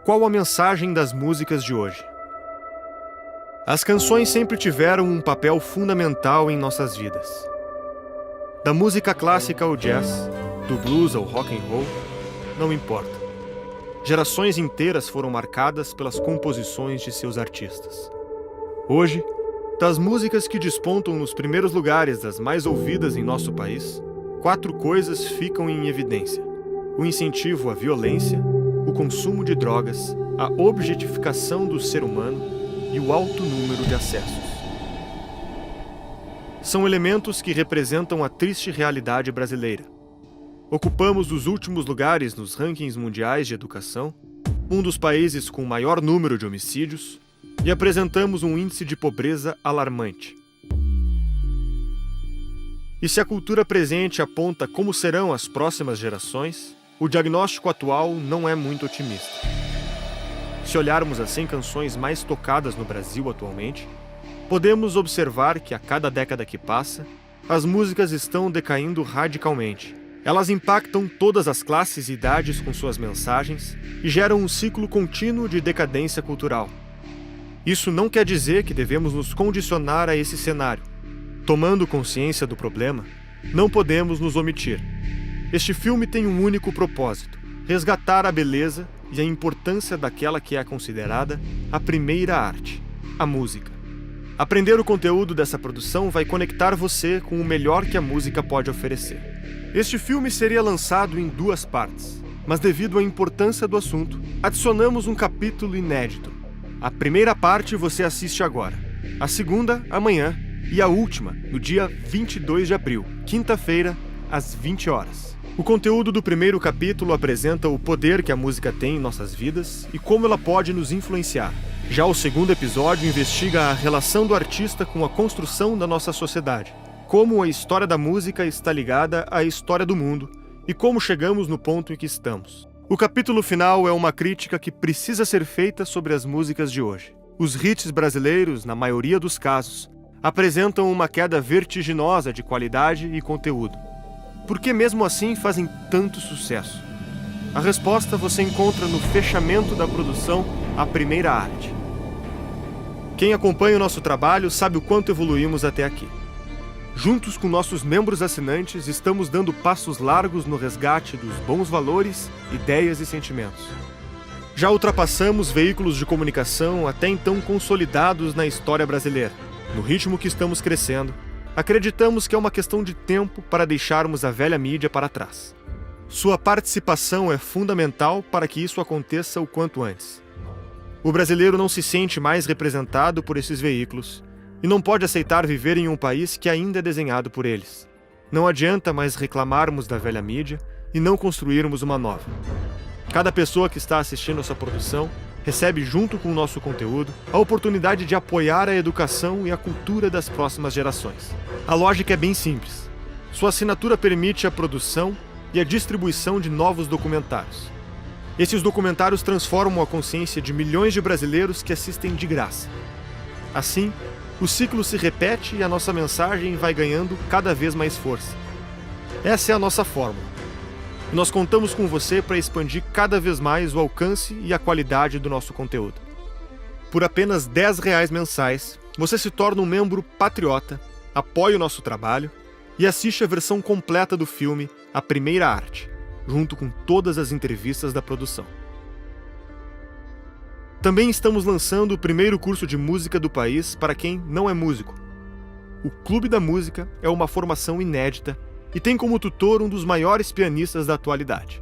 Qual a mensagem das músicas de hoje? As canções sempre tiveram um papel fundamental em nossas vidas. Da música clássica ao jazz, do blues ao rock and roll, não importa. Gerações inteiras foram marcadas pelas composições de seus artistas. Hoje, das músicas que despontam nos primeiros lugares das mais ouvidas em nosso país, 4 coisas ficam em evidência: o incentivo à violência, o consumo de drogas, a objetificação do ser humano e o alto número de acessos. São elementos que representam a triste realidade brasileira. Ocupamos os últimos lugares nos rankings mundiais de educação, um dos países com maior número de homicídios, e apresentamos um índice de pobreza alarmante. E se a cultura presente aponta como serão as próximas gerações, o diagnóstico atual não é muito otimista. Se olharmos as 100 canções mais tocadas no Brasil atualmente, podemos observar que a cada década que passa, as músicas estão decaindo radicalmente. Elas impactam todas as classes e idades com suas mensagens e geram um ciclo contínuo de decadência cultural. Isso não quer dizer que devemos nos condicionar a esse cenário. Tomando consciência do problema, não podemos nos omitir. Este filme tem um único propósito: resgatar a beleza e a importância daquela que é considerada a primeira arte, a música. Aprender o conteúdo dessa produção vai conectar você com o melhor que a música pode oferecer. Este filme seria lançado em 2 partes, mas devido à importância do assunto, adicionamos um capítulo inédito. A primeira parte você assiste agora, a segunda amanhã e a última no dia 22 de abril, quinta-feira, às 20 horas. O conteúdo do primeiro capítulo apresenta o poder que a música tem em nossas vidas e como ela pode nos influenciar. Já o segundo episódio investiga a relação do artista com a construção da nossa sociedade, como a história da música está ligada à história do mundo e como chegamos no ponto em que estamos. O capítulo final é uma crítica que precisa ser feita sobre as músicas de hoje. Os hits brasileiros, na maioria dos casos, apresentam uma queda vertiginosa de qualidade e conteúdo. Por que mesmo assim fazem tanto sucesso? A resposta você encontra no fechamento da produção A Primeira Arte. Quem acompanha o nosso trabalho sabe o quanto evoluímos até aqui. Juntos com nossos membros assinantes, estamos dando passos largos no resgate dos bons valores, ideias e sentimentos. Já ultrapassamos veículos de comunicação até então consolidados na história brasileira. No ritmo que estamos crescendo, acreditamos que é uma questão de tempo para deixarmos a velha mídia para trás. Sua participação é fundamental para que isso aconteça o quanto antes. O brasileiro não se sente mais representado por esses veículos e não pode aceitar viver em um país que ainda é desenhado por eles. Não adianta mais reclamarmos da velha mídia e não construirmos uma nova. Cada pessoa que está assistindo essa produção recebe, junto com o nosso conteúdo, a oportunidade de apoiar a educação e a cultura das próximas gerações. A lógica é bem simples. Sua assinatura permite a produção e a distribuição de novos documentários. Esses documentários transformam a consciência de milhões de brasileiros que assistem de graça. Assim, o ciclo se repete e a nossa mensagem vai ganhando cada vez mais força. Essa é a nossa fórmula. Nós contamos com você para expandir cada vez mais o alcance e a qualidade do nosso conteúdo. Por apenas R$10 mensais, você se torna um membro patriota, apoia o nosso trabalho e assiste a versão completa do filme A Primeira Arte, junto com todas as entrevistas da produção. Também estamos lançando o primeiro curso de música do país para quem não é músico. O Clube da Música é uma formação inédita e tem como tutor um dos maiores pianistas da atualidade.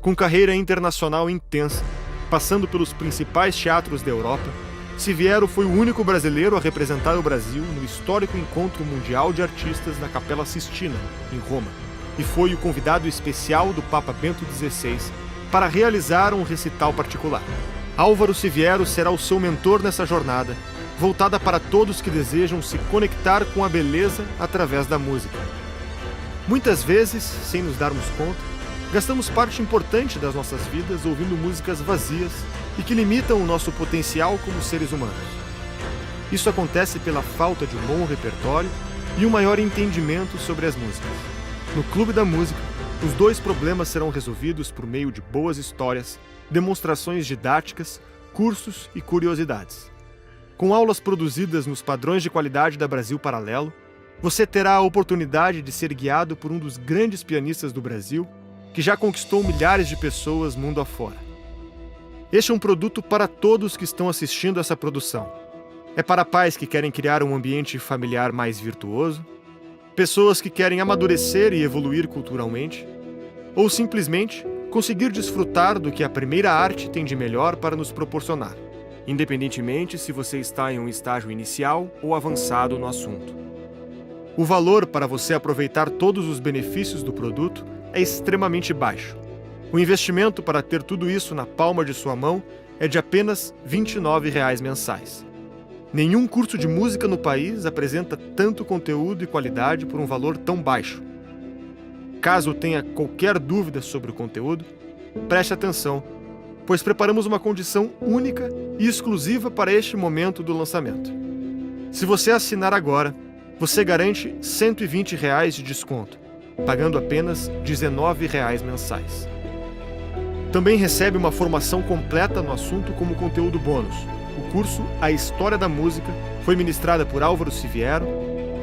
Com carreira internacional intensa, passando pelos principais teatros da Europa, Siviero foi o único brasileiro a representar o Brasil no histórico Encontro Mundial de Artistas na Capela Sistina, em Roma, e foi o convidado especial do Papa Bento XVI para realizar um recital particular. Álvaro Siviero será o seu mentor nessa jornada, voltada para todos que desejam se conectar com a beleza através da música. Muitas vezes, sem nos darmos conta, gastamos parte importante das nossas vidas ouvindo músicas vazias e que limitam o nosso potencial como seres humanos. Isso acontece pela falta de um bom repertório e um maior entendimento sobre as músicas. No Clube da Música, Os dois problemas serão resolvidos por meio de boas histórias, demonstrações didáticas, cursos e curiosidades. Com aulas produzidas nos padrões de qualidade da Brasil Paralelo, você terá a oportunidade de ser guiado por um dos grandes pianistas do Brasil, que já conquistou milhares de pessoas mundo afora. Este é um produto para todos que estão assistindo essa produção. É para pais que querem criar um ambiente familiar mais virtuoso, pessoas que querem amadurecer e evoluir culturalmente, ou simplesmente conseguir desfrutar do que a primeira arte tem de melhor para nos proporcionar, independentemente se você está em um estágio inicial ou avançado no assunto. O valor para você aproveitar todos os benefícios do produto é extremamente baixo. O investimento para ter tudo isso na palma de sua mão é de apenas R$ 29 mensais. Nenhum curso de música no país apresenta tanto conteúdo e qualidade por um valor tão baixo. Caso tenha qualquer dúvida sobre o conteúdo, preste atenção, pois preparamos uma condição única e exclusiva para este momento do lançamento. Se você assinar agora, você garante R$ 120 de desconto, pagando apenas R$ 19 mensais. Também recebe uma formação completa no assunto como conteúdo bônus. O curso A História da Música foi ministrada por Álvaro Siviero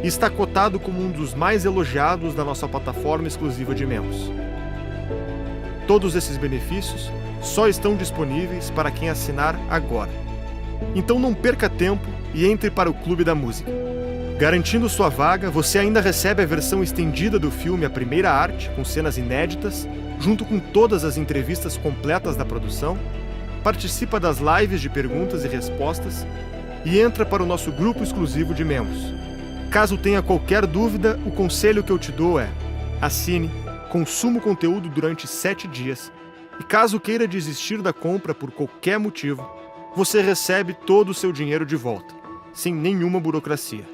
e está cotado como um dos mais elogiados da nossa plataforma exclusiva de membros. Todos esses benefícios só estão disponíveis para quem assinar agora. Então não perca tempo e entre para o Clube da Música. Garantindo sua vaga, você ainda recebe a versão estendida do filme A Primeira Arte, com cenas inéditas, junto com todas as entrevistas completas da produção, participa das lives de perguntas e respostas e entra para o nosso grupo exclusivo de membros. Caso tenha qualquer dúvida, o conselho que eu te dou é: assine, consuma o conteúdo durante 7 dias e caso queira desistir da compra por qualquer motivo, você recebe todo o seu dinheiro de volta, sem nenhuma burocracia.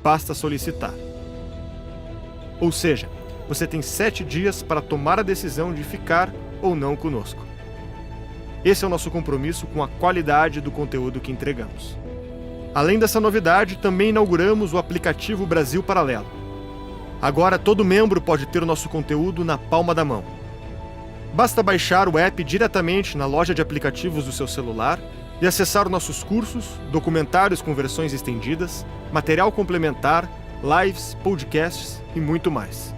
Basta solicitar. Ou seja, você tem 7 dias para tomar a decisão de ficar ou não conosco. Esse é o nosso compromisso com a qualidade do conteúdo que entregamos. Além dessa novidade, também inauguramos o aplicativo Brasil Paralelo. Agora todo membro pode ter o nosso conteúdo na palma da mão. Basta baixar o app diretamente na loja de aplicativos do seu celular e acessar nossos cursos, documentários com versões estendidas, material complementar, lives, podcasts e muito mais.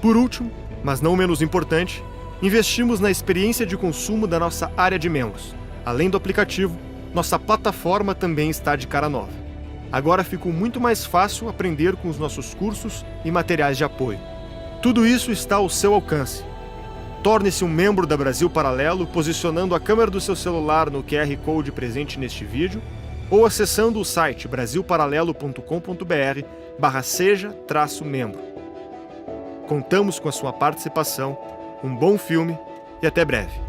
Por último, mas não menos importante, investimos na experiência de consumo da nossa área de membros. Além do aplicativo, nossa plataforma também está de cara nova. Agora ficou muito mais fácil aprender com os nossos cursos e materiais de apoio. Tudo isso está ao seu alcance. Torne-se um membro da Brasil Paralelo posicionando a câmera do seu celular no QR Code presente neste vídeo ou acessando o site brasilparalelo.com.br/seja-membro. Contamos com a sua participação, um bom filme e até breve.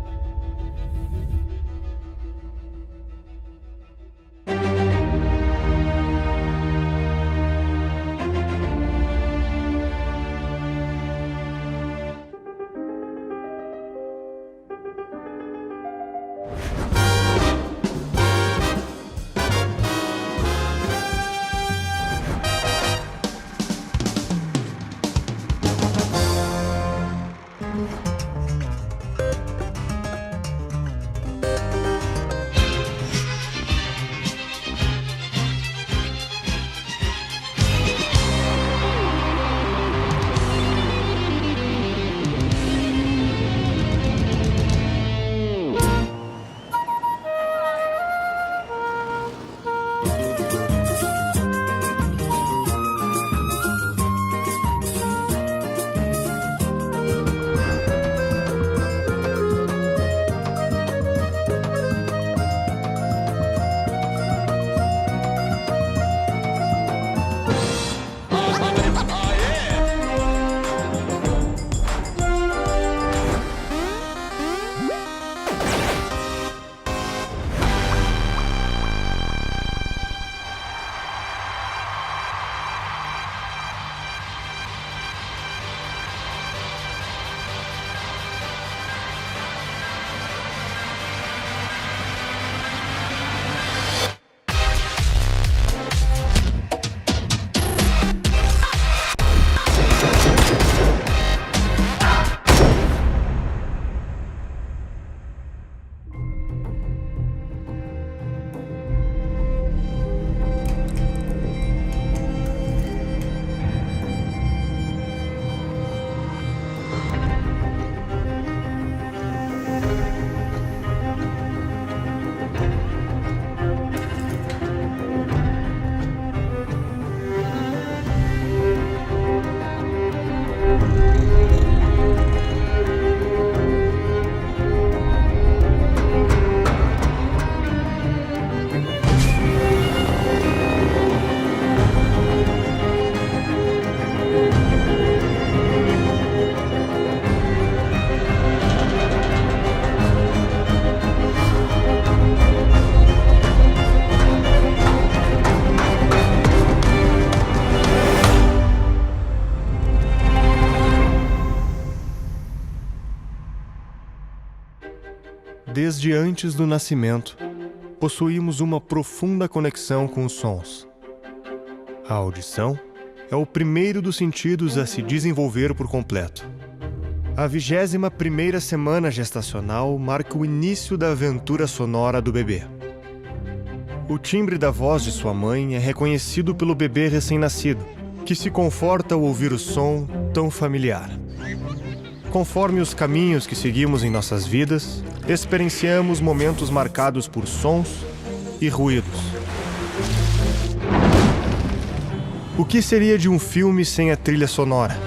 Desde antes do nascimento, possuímos uma profunda conexão com os sons. A audição é o primeiro dos sentidos a se desenvolver por completo. A 21ª semana gestacional marca o início da aventura sonora do bebê. O timbre da voz de sua mãe é reconhecido pelo bebê recém-nascido, que se conforta ao ouvir o som tão familiar. Conforme os caminhos que seguimos em nossas vidas, experienciamos momentos marcados por sons e ruídos. O que seria de um filme sem a trilha sonora?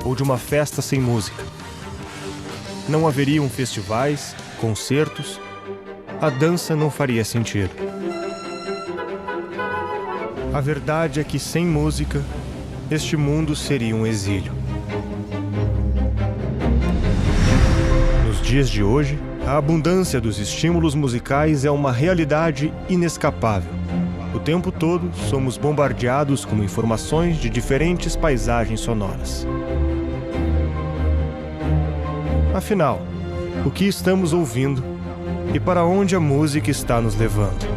Ou de uma festa sem música. Não haveriam festivais, concertos, a dança não faria sentido. A verdade é que sem música, este mundo seria um exílio. Nos dias de hoje, a abundância dos estímulos musicais é uma realidade inescapável. O tempo todo, somos bombardeados com informações de diferentes paisagens sonoras. Afinal, o que estamos ouvindo e para onde a música está nos levando?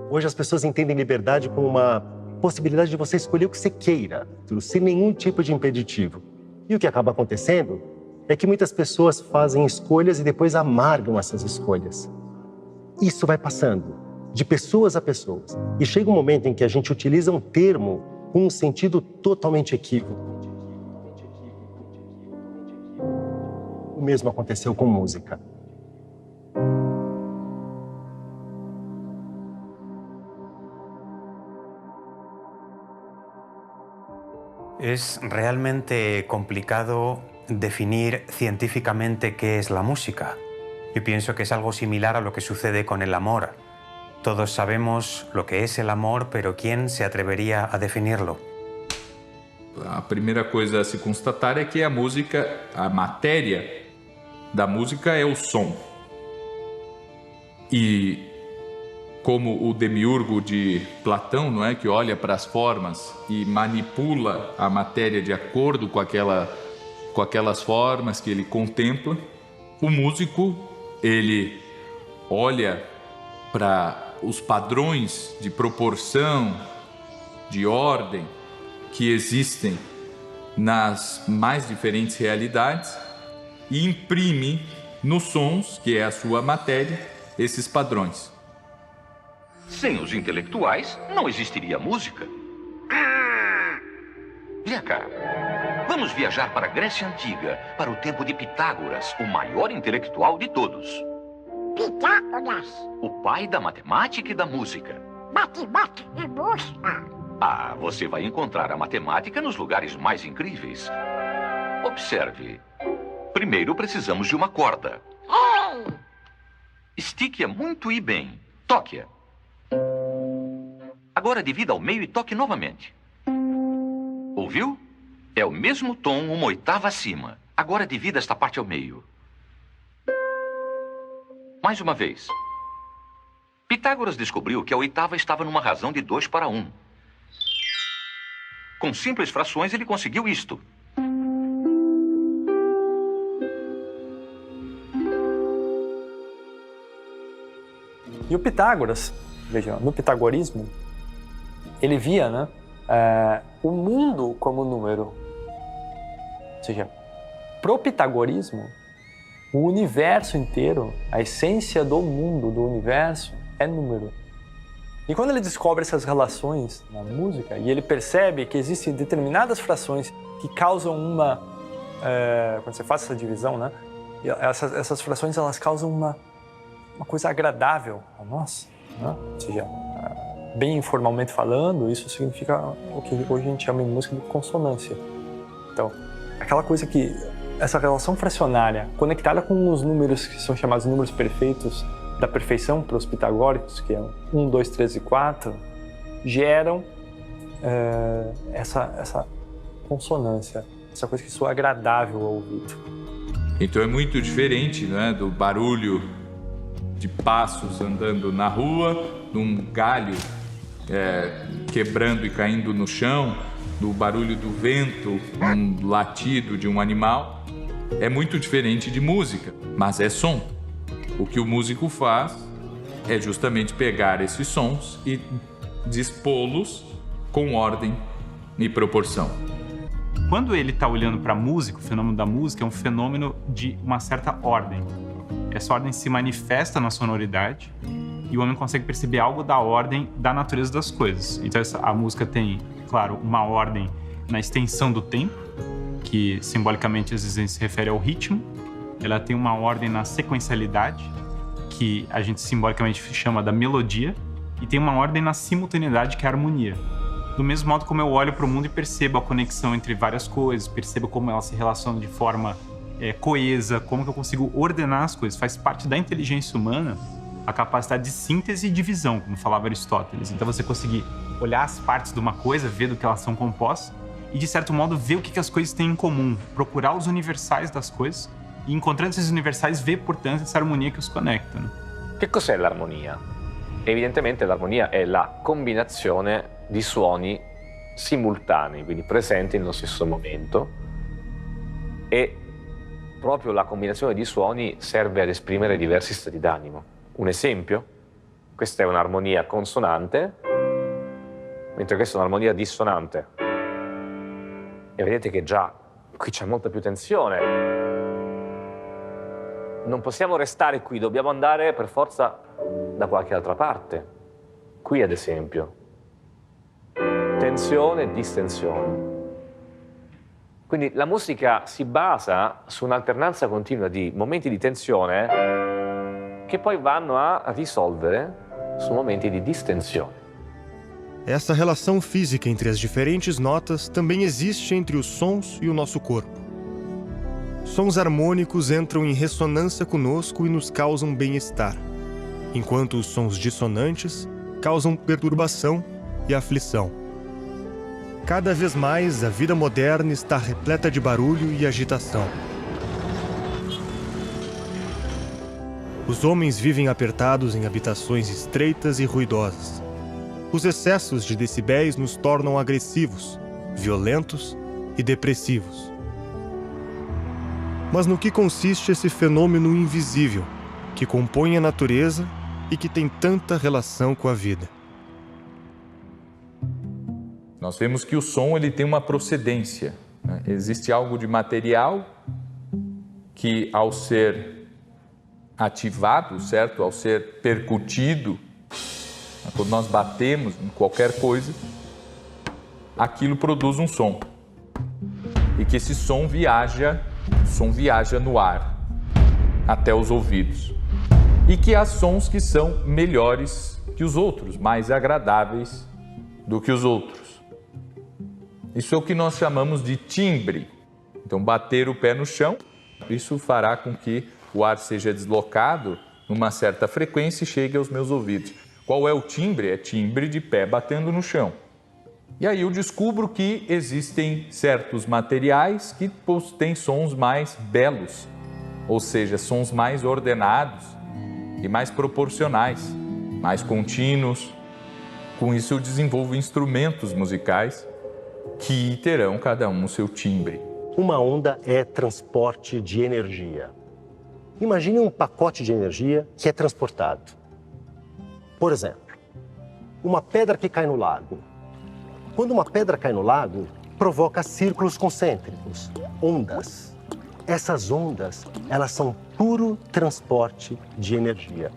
Hoje as pessoas entendem liberdade como uma possibilidade de você escolher o que você queira, sem nenhum tipo de impeditivo. E o que acaba acontecendo é que muitas pessoas fazem escolhas e depois amargam essas escolhas. Isso vai passando de pessoas a pessoas. E chega um momento em que a gente utiliza um termo com um sentido totalmente equívoco. O mesmo aconteceu com música. Es realmente complicado definir científicamente qué es la música. Yo pienso que es algo similar a lo que sucede con el amor. Todos sabemos lo que es el amor, pero ¿quién se atrevería a definirlo? A primeira coisa a se constatar é que a música, a matéria da música é o som. E como o demiurgo de Platão, não é, que olha para as formas e manipula a matéria de acordo com aquelas formas que ele contempla, o músico, ele olha para os padrões de proporção, de ordem que existem nas mais diferentes realidades e imprime nos sons, que é a sua matéria, esses padrões. Sem os intelectuais, não existiria música. Vem cá. Vamos viajar para a Grécia Antiga, para o tempo de Pitágoras, o maior intelectual de todos. Pitágoras? O pai da matemática e da música. Matemática e música? Ah, você vai encontrar a matemática nos lugares mais incríveis. Observe. Primeiro precisamos de uma corda. Ei! Estique-a muito e bem. Toque-a. Agora divida ao meio e toque novamente. Ouviu? É o mesmo tom, uma oitava acima. Agora divida esta parte ao meio. Mais uma vez. Pitágoras descobriu que a oitava estava numa razão de 2 para 1. Com simples frações, ele conseguiu isto. E o Pitágoras, veja, no pitagorismo, ele via, né, o mundo como número. Ou seja, pro pitagorismo, o universo inteiro, a essência do mundo, do universo, é número. E quando ele descobre essas relações na música, e ele percebe que existem determinadas frações que causam uma... quando você faz essa divisão, né, essas frações, elas causam uma coisa agradável a nós, né? Ou seja, bem informalmente falando, isso significa o que hoje a gente chama em música de consonância. Então, aquela coisa que essa relação fracionária conectada com os números que são chamados números perfeitos da perfeição para os pitagóricos, que é 1, 2, 3 e 4, geram essa consonância, essa coisa que soa agradável ao ouvido. Então é muito diferente, né, do barulho de passos andando na rua, de um galho quebrando e caindo no chão, do barulho do vento, um latido de um animal. É muito diferente de música, mas é som. O que o músico faz é justamente pegar esses sons e dispô-los com ordem e proporção. Quando ele está olhando para a música, o fenômeno da música é um fenômeno de uma certa ordem. Essa ordem se manifesta na sonoridade e o homem consegue perceber algo da ordem da natureza das coisas. Então a música tem, claro, uma ordem na extensão do tempo, que simbolicamente às vezes se refere ao ritmo. Ela tem uma ordem na sequencialidade, que a gente simbolicamente chama da melodia, e tem uma ordem na simultaneidade, que é a harmonia. Do mesmo modo como eu olho para o mundo e percebo a conexão entre várias coisas, percebo como elas se relacionam de forma coesa, como que eu consigo ordenar as coisas. Faz parte da inteligência humana a capacidade de síntese e divisão, como falava Aristóteles. Então você conseguir olhar as partes de uma coisa, ver do que elas são compostas e, de certo modo, ver o que as coisas têm em comum, procurar os universais das coisas e, encontrando esses universais, ver, portanto, essa harmonia que os conecta. Né? Che cos'è l'armonia? Evidentemente l'armonia è la combinazione di suoni simultanei, quindi presenti nello stesso momento, e proprio la combinazione di suoni serve ad esprimere diversi stati d'animo. Un esempio? Questa è un'armonia consonante, mentre questa è un'armonia dissonante. E vedete che già qui c'è molta più tensione. Non possiamo restare qui, dobbiamo andare per forza da qualche altra parte. Qui, ad esempio. Tensione e distensione. Quindi la musica si basa su un'alternanza continua di momenti di tensione che poi vanno a risolvere su momenti di distensione. Essa relação física entre as diferentes notas também existe entre os sons e o nosso corpo. Sons harmônicos entram em ressonância conosco e nos causam bem-estar, enquanto os sons dissonantes causam perturbação e aflição. Cada vez mais, a vida moderna está repleta de barulho e agitação. Os homens vivem apertados em habitações estreitas e ruidosas. Os excessos de decibéis nos tornam agressivos, violentos e depressivos. Mas no que consiste esse fenômeno invisível, que compõe a natureza e que tem tanta relação com a vida? Nós vemos que o som ele tem uma procedência, né? Existe algo de material que, ao ser ativado, certo? Ao ser percutido, quando nós batemos em qualquer coisa, aquilo produz um som. E que esse som viaja no ar até os ouvidos. E que há sons que são melhores que os outros, mais agradáveis do que os outros. Isso é o que nós chamamos de timbre. Então, bater o pé no chão, isso fará com que o ar seja deslocado numa certa frequência e chegue aos meus ouvidos. Qual é o timbre? É timbre de pé batendo no chão. E aí eu descubro que existem certos materiais que têm sons mais belos, ou seja, sons mais ordenados e mais proporcionais, mais contínuos. Com isso eu desenvolvo instrumentos musicais que terão cada um o seu timbre. Uma onda é transporte de energia. Imagine um pacote de energia que é transportado. Por exemplo, uma pedra que cai no lago. Quando uma pedra cai no lago, provoca círculos concêntricos, ondas. Essas ondas, elas são puro transporte de energia.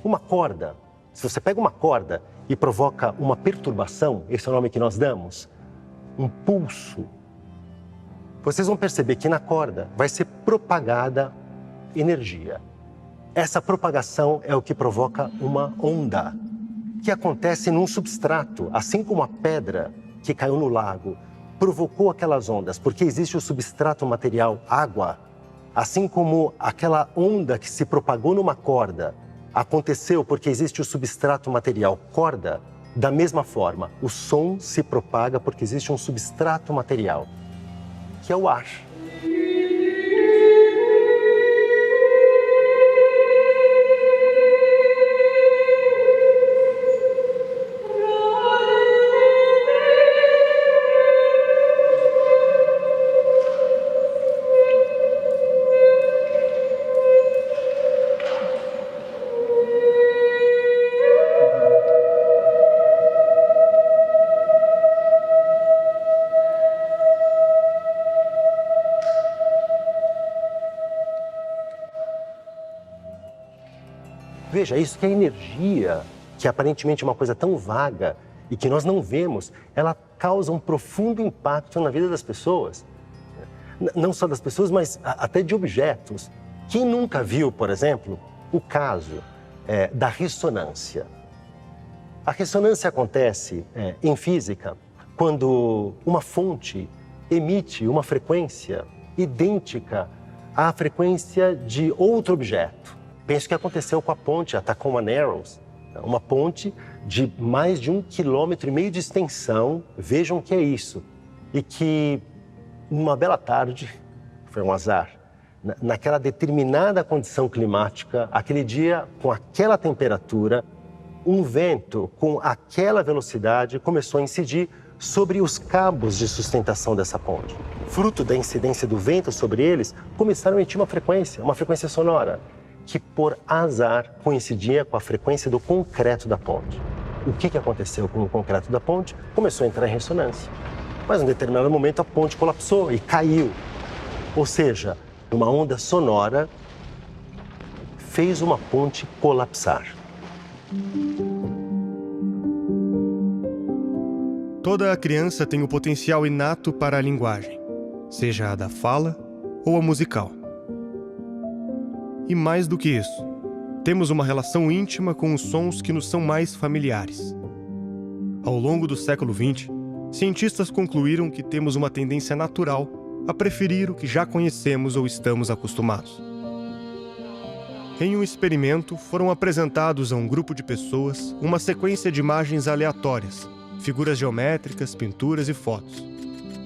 Uma corda, se você pega uma corda e provoca uma perturbação, esse é o nome que nós damos, um pulso, vocês vão perceber que na corda vai ser propagada energia. Essa propagação é o que provoca uma onda, que acontece num substrato, assim como a pedra que caiu no lago provocou aquelas ondas, porque existe o substrato material água, assim como aquela onda que se propagou numa corda aconteceu porque existe o substrato material corda, da mesma forma, o som se propaga porque existe um substrato material, que é o ar. Veja, isso que é energia, que aparentemente é uma coisa tão vaga e que nós não vemos, ela causa um profundo impacto na vida das pessoas. Não só das pessoas, mas até de objetos. Quem nunca viu, por exemplo, o caso da ressonância? A ressonância acontece em física quando uma fonte emite uma frequência idêntica à frequência de outro objeto. Penso que aconteceu com a ponte, a Tacoma Narrows, uma ponte de mais de 1,5 km de extensão, vejam o que é isso. E que, numa bela tarde, foi um azar, naquela determinada condição climática, aquele dia com aquela temperatura, um vento com aquela velocidade começou a incidir sobre os cabos de sustentação dessa ponte. Fruto da incidência do vento sobre eles, começaram a emitir uma frequência sonora, que por azar coincidia com a frequência do concreto da ponte. O que aconteceu com o concreto da ponte? Começou a entrar em ressonância. Mas em um determinado momento a ponte colapsou e caiu. Ou seja, uma onda sonora fez uma ponte colapsar. Toda criança tem o potencial inato para a linguagem, seja a da fala ou a musical. E mais do que isso, temos uma relação íntima com os sons que nos são mais familiares. Ao longo do século XX, cientistas concluíram que temos uma tendência natural a preferir o que já conhecemos ou estamos acostumados. Em um experimento, foram apresentados a um grupo de pessoas uma sequência de imagens aleatórias, figuras geométricas, pinturas e fotos,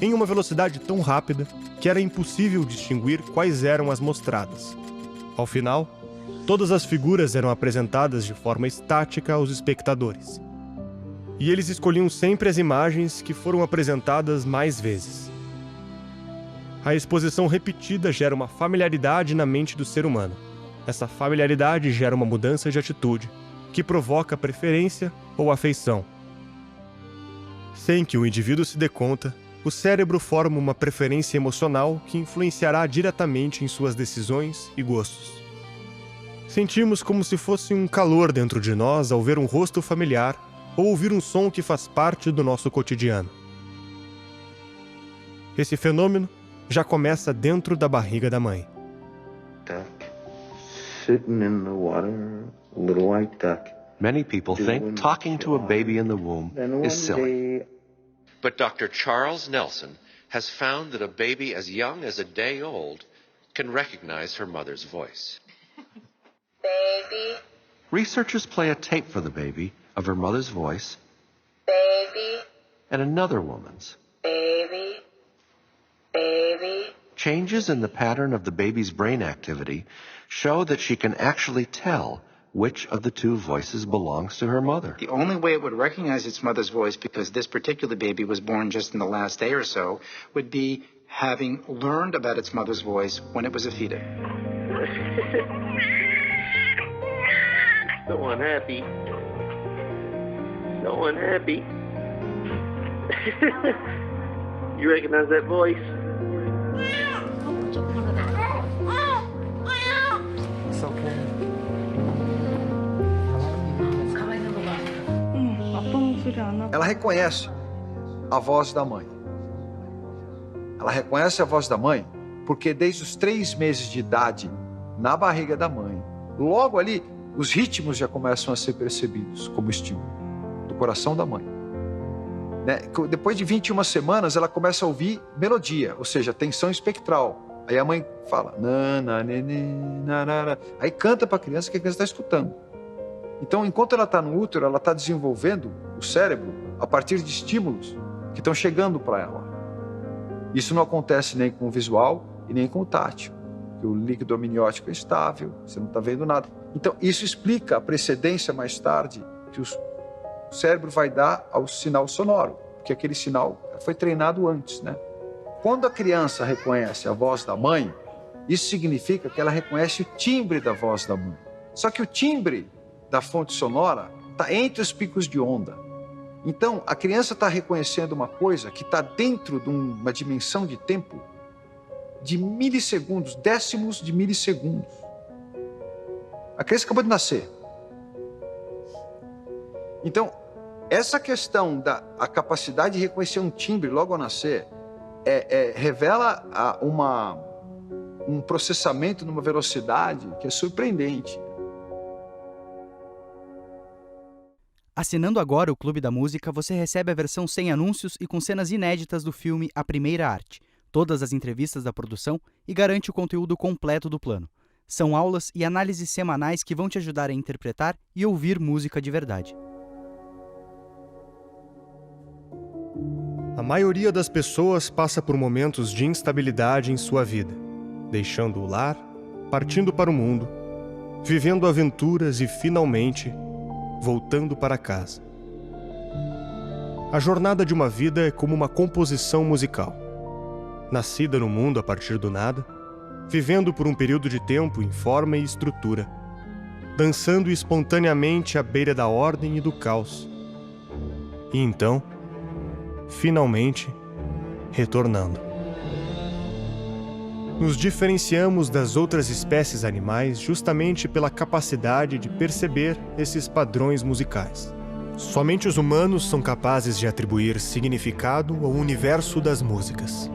em uma velocidade tão rápida que era impossível distinguir quais eram as mostradas. Ao final, todas as figuras eram apresentadas de forma estática aos espectadores. E eles escolhiam sempre as imagens que foram apresentadas mais vezes. A exposição repetida gera uma familiaridade na mente do ser humano. Essa familiaridade gera uma mudança de atitude, que provoca preferência ou afeição. Sem que o indivíduo se dê conta, o cérebro forma uma preferência emocional que influenciará diretamente em suas decisões e gostos. Sentimos como se fosse um calor dentro de nós ao ver um rosto familiar ou ouvir um som que faz parte do nosso cotidiano. Esse fenômeno já começa dentro da barriga da mãe. Duck, sitting in the water, a little white duck. Many people think talking to a baby in the womb is silly. But Dr. Charles Nelson has found that a baby as young as a day old can recognize her mother's voice. Baby. Researchers play a tape for the baby of her mother's voice. Baby. and another woman's. Baby. Baby. Changes in the pattern of the baby's brain activity show that she can actually tell which of the two voices belongs to her mother. The only way it would recognize its mother's voice, because this particular baby was born just in the last day or so, would be having learned about its mother's voice when it was a fetus. So unhappy. So unhappy. You recognize that voice? It's okay. Ela reconhece a voz da mãe. Ela reconhece a voz da mãe porque desde os 3 meses de idade, na barriga da mãe, logo ali, os ritmos já começam a ser percebidos como estímulo do coração da mãe. Né? Depois de 21 semanas, ela começa a ouvir melodia, ou seja, tensão espectral. Aí a mãe fala, nana, nenê, narara. Aí canta para a criança que a criança está escutando. Então, enquanto ela está no útero, ela está desenvolvendo o cérebro a partir de estímulos que estão chegando para ela. Isso não acontece nem com o visual e nem com o tátil, porque o líquido amniótico é estável, você não está vendo nada. Então, isso explica a precedência mais tarde que o cérebro vai dar ao sinal sonoro, porque aquele sinal foi treinado antes, né? Quando a criança reconhece a voz da mãe, isso significa que ela reconhece o timbre da voz da mãe. Só que o timbre da fonte sonora está entre os picos de onda. Então, a criança está reconhecendo uma coisa que está dentro de uma dimensão de tempo de milissegundos, décimos de milissegundos. A criança acabou de nascer. Então, essa questão da capacidade de reconhecer um timbre logo ao nascer revela um processamento numa velocidade que é surpreendente. Assinando agora o Clube da Música, você recebe a versão sem anúncios e com cenas inéditas do filme A Primeira Arte, todas as entrevistas da produção e garante o conteúdo completo do plano. São aulas e análises semanais que vão te ajudar a interpretar e ouvir música de verdade. A maioria das pessoas passa por momentos de instabilidade em sua vida, deixando o lar, partindo para o mundo, vivendo aventuras e, finalmente, voltando para casa. A jornada de uma vida é como uma composição musical. Nascida no mundo a partir do nada, vivendo por um período de tempo em forma e estrutura, dançando espontaneamente à beira da ordem e do caos. E então, finalmente, retornando. Nos diferenciamos das outras espécies animais justamente pela capacidade de perceber esses padrões musicais. Somente os humanos são capazes de atribuir significado ao universo das músicas.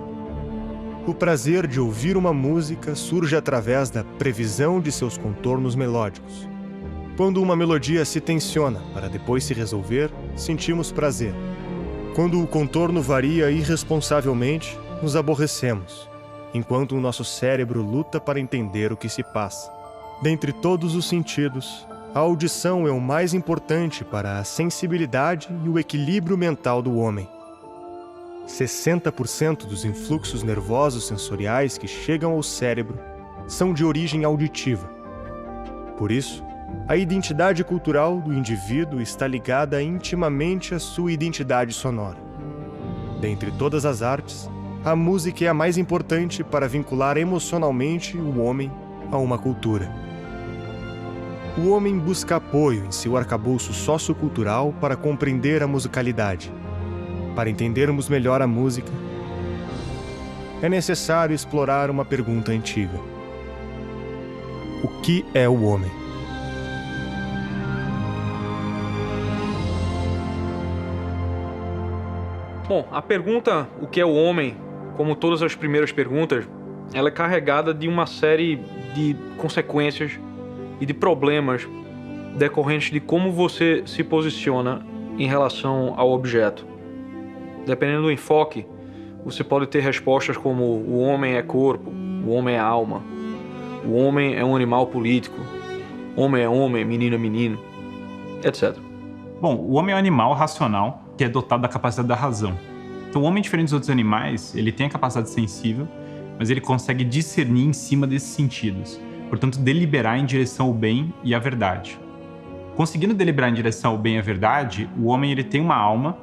O prazer de ouvir uma música surge através da previsão de seus contornos melódicos. Quando uma melodia se tensiona para depois se resolver, sentimos prazer. Quando o contorno varia irresponsavelmente, nos aborrecemos, enquanto o nosso cérebro luta para entender o que se passa. Dentre todos os sentidos, a audição é o mais importante para a sensibilidade e o equilíbrio mental do homem. 60% dos influxos nervosos sensoriais que chegam ao cérebro são de origem auditiva. Por isso, a identidade cultural do indivíduo está ligada intimamente à sua identidade sonora. Dentre todas as artes, a música é a mais importante para vincular emocionalmente o homem a uma cultura. O homem busca apoio em seu arcabouço sociocultural para compreender a musicalidade. Para entendermos melhor a música, é necessário explorar uma pergunta antiga: o que é o homem? Bom, a pergunta o que é o homem, como todas as primeiras perguntas, ela é carregada de uma série de consequências e de problemas decorrentes de como você se posiciona em relação ao objeto. Dependendo do enfoque, você pode ter respostas como o homem é corpo, o homem é alma, o homem é um animal político, homem é homem, menino é menino, etc. Bom, o homem é um animal racional que é dotado da capacidade da razão. Então, o homem, diferente dos outros animais, ele tem a capacidade sensível, mas ele consegue discernir em cima desses sentidos. Portanto, deliberar em direção ao bem e à verdade. Conseguindo deliberar em direção ao bem e à verdade, o homem ele tem uma alma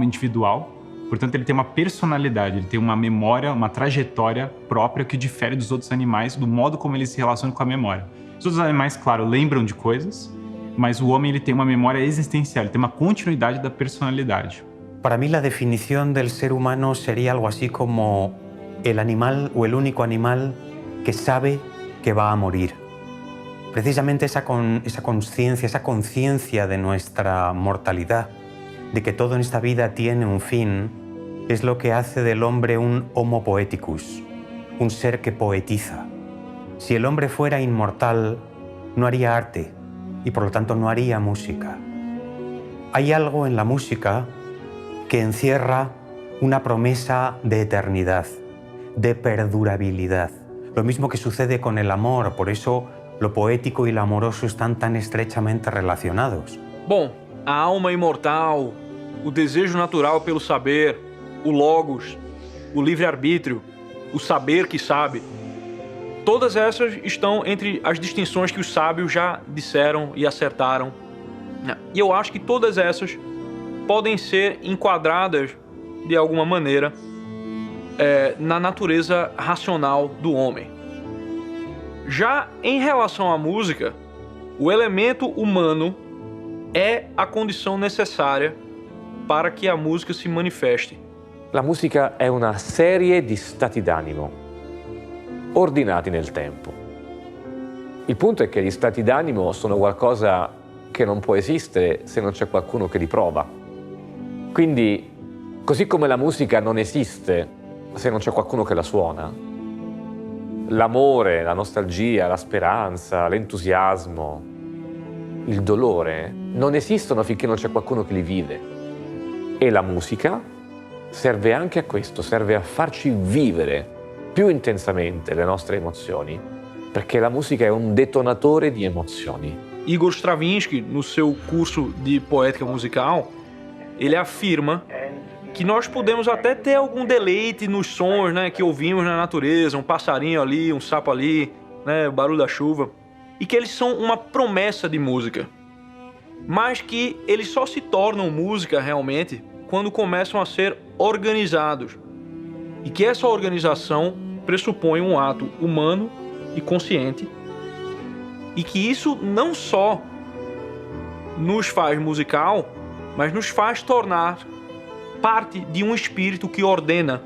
individual, portanto, ele tem uma personalidade, ele tem uma memória, uma trajetória própria que difere dos outros animais, do modo como eles se relacionam com a memória. Os outros animais, claro, lembram de coisas, mas o homem ele tem uma memória existencial, ele tem uma continuidade da personalidade. Para mí la definición del ser humano sería algo así como el animal o el único animal que sabe que va a morir. Precisamente esa conciencia de nuestra mortalidad, de que todo en esta vida tiene un fin, es lo que hace del hombre un homo poeticus, un ser que poetiza. Si el hombre fuera inmortal, no haría arte y por lo tanto no haría música. Hay algo en la música que encierra una promesa de eternidad, de perdurabilidad. Lo mismo que sucede con el amor, por eso lo poético y lo amoroso están tan estrechamente relacionados. Bom, a alma imortal, o desejo natural pelo saber, o logos, o livre-arbítrio, o saber que sabe, todas essas estão entre as distinções que os sábios já disseram e acertaram. E eu acho que todas essas podem ser enquadradas, de alguma maneira, na natureza racional do homem. Já em relação à música, o elemento humano é a condição necessária para que a música se manifeste. La musica è una serie di stati d'animo, ordinati nel tempo. Il punto è che gli stati d'animo sono qualcosa che non può esistere se non c'è qualcuno che li prova. Quindi, così come la musica non esiste se non c'è qualcuno che la suona, l'amore, la nostalgia, la speranza, l'entusiasmo, il dolore non esistono finché non c'è qualcuno che li vive. E la musica serve anche a questo, serve a farci vivere più intensamente le nostre emozioni, perché la musica è un detonatore di emozioni. Igor Stravinsky, no seu curso de poética musical, ele afirma que nós podemos até ter algum deleite nos sons, né, que ouvimos na natureza, um passarinho ali, um sapo ali, né, o barulho da chuva, e que eles são uma promessa de música, mas que eles só se tornam música realmente quando começam a ser organizados, e que essa organização pressupõe um ato humano e consciente, e que isso não só nos faz musical, mas nos faz tornar parte de um espírito que ordena,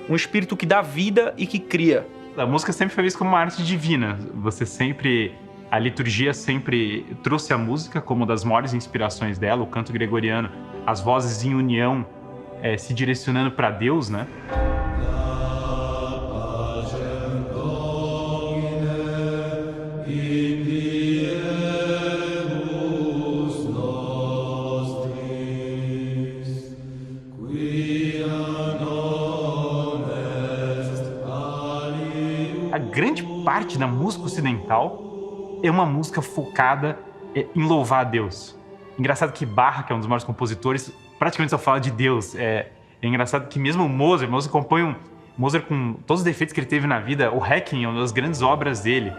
um espírito que dá vida e que cria. A música sempre foi vista como uma arte divina. A liturgia sempre trouxe a música como uma das maiores inspirações dela, o canto gregoriano, as vozes em união, se direcionando para Deus, né? A grande parte da música ocidental é uma música focada em louvar a Deus. Engraçado que Bach, que é um dos maiores compositores, praticamente só fala de Deus. É engraçado que mesmo Mozart compõe Mozart com todos os defeitos que ele teve na vida, o Requiem é uma das grandes obras dele.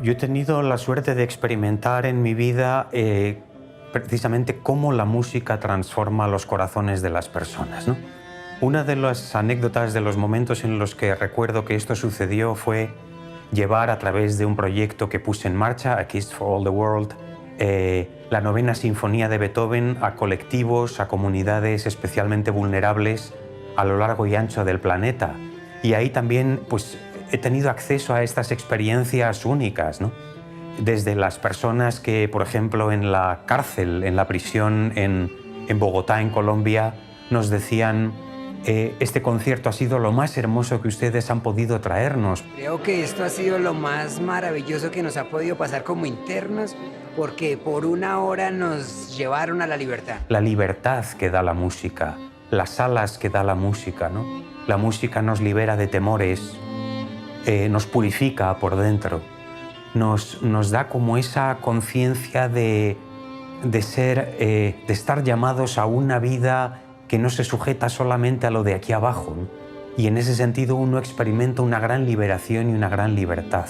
Yo he tenido la suerte de experimentar en mi vida precisamente cómo la música transforma los corazones de las personas, ¿no? Una de las anécdotas de los momentos en los que recuerdo que esto sucedió fue llevar a través de un proyecto que puse en marcha, A Kiss for All the World, la novena sinfonía de Beethoven a colectivos, a comunidades especialmente vulnerables a lo largo y ancho del planeta. Y ahí también pues, he tenido acceso a estas experiencias únicas, ¿no? Desde las personas que, por ejemplo, en la cárcel, en la prisión en Bogotá, en Colombia, nos decían: este concierto ha sido lo más hermoso que ustedes han podido traernos. Creo que esto ha sido lo más maravilloso que nos ha podido pasar como internos, porque por una hora nos llevaron a la libertad. La libertad que da la música, las alas que da la música, ¿no? La música nos libera de temores, nos purifica por dentro, nos da como esa conciencia de estar llamados a una vida que no se sujeta solamente a lo de aquí abajo, ¿no? Y en ese sentido uno experimenta una gran liberación y una gran libertad.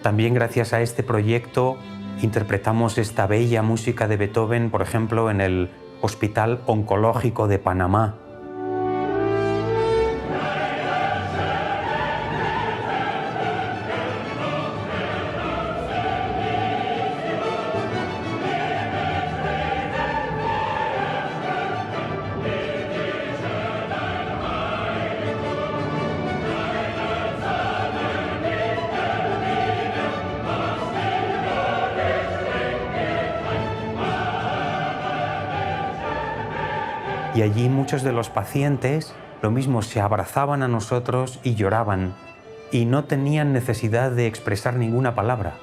También gracias a este proyecto interpretamos esta bella música de Beethoven, por ejemplo, en el Hospital Oncológico de Panamá. Y allí muchos de los pacientes, lo mismo, se abrazaban a nosotros y lloraban, y no tenían necesidad de expresar ninguna palabra.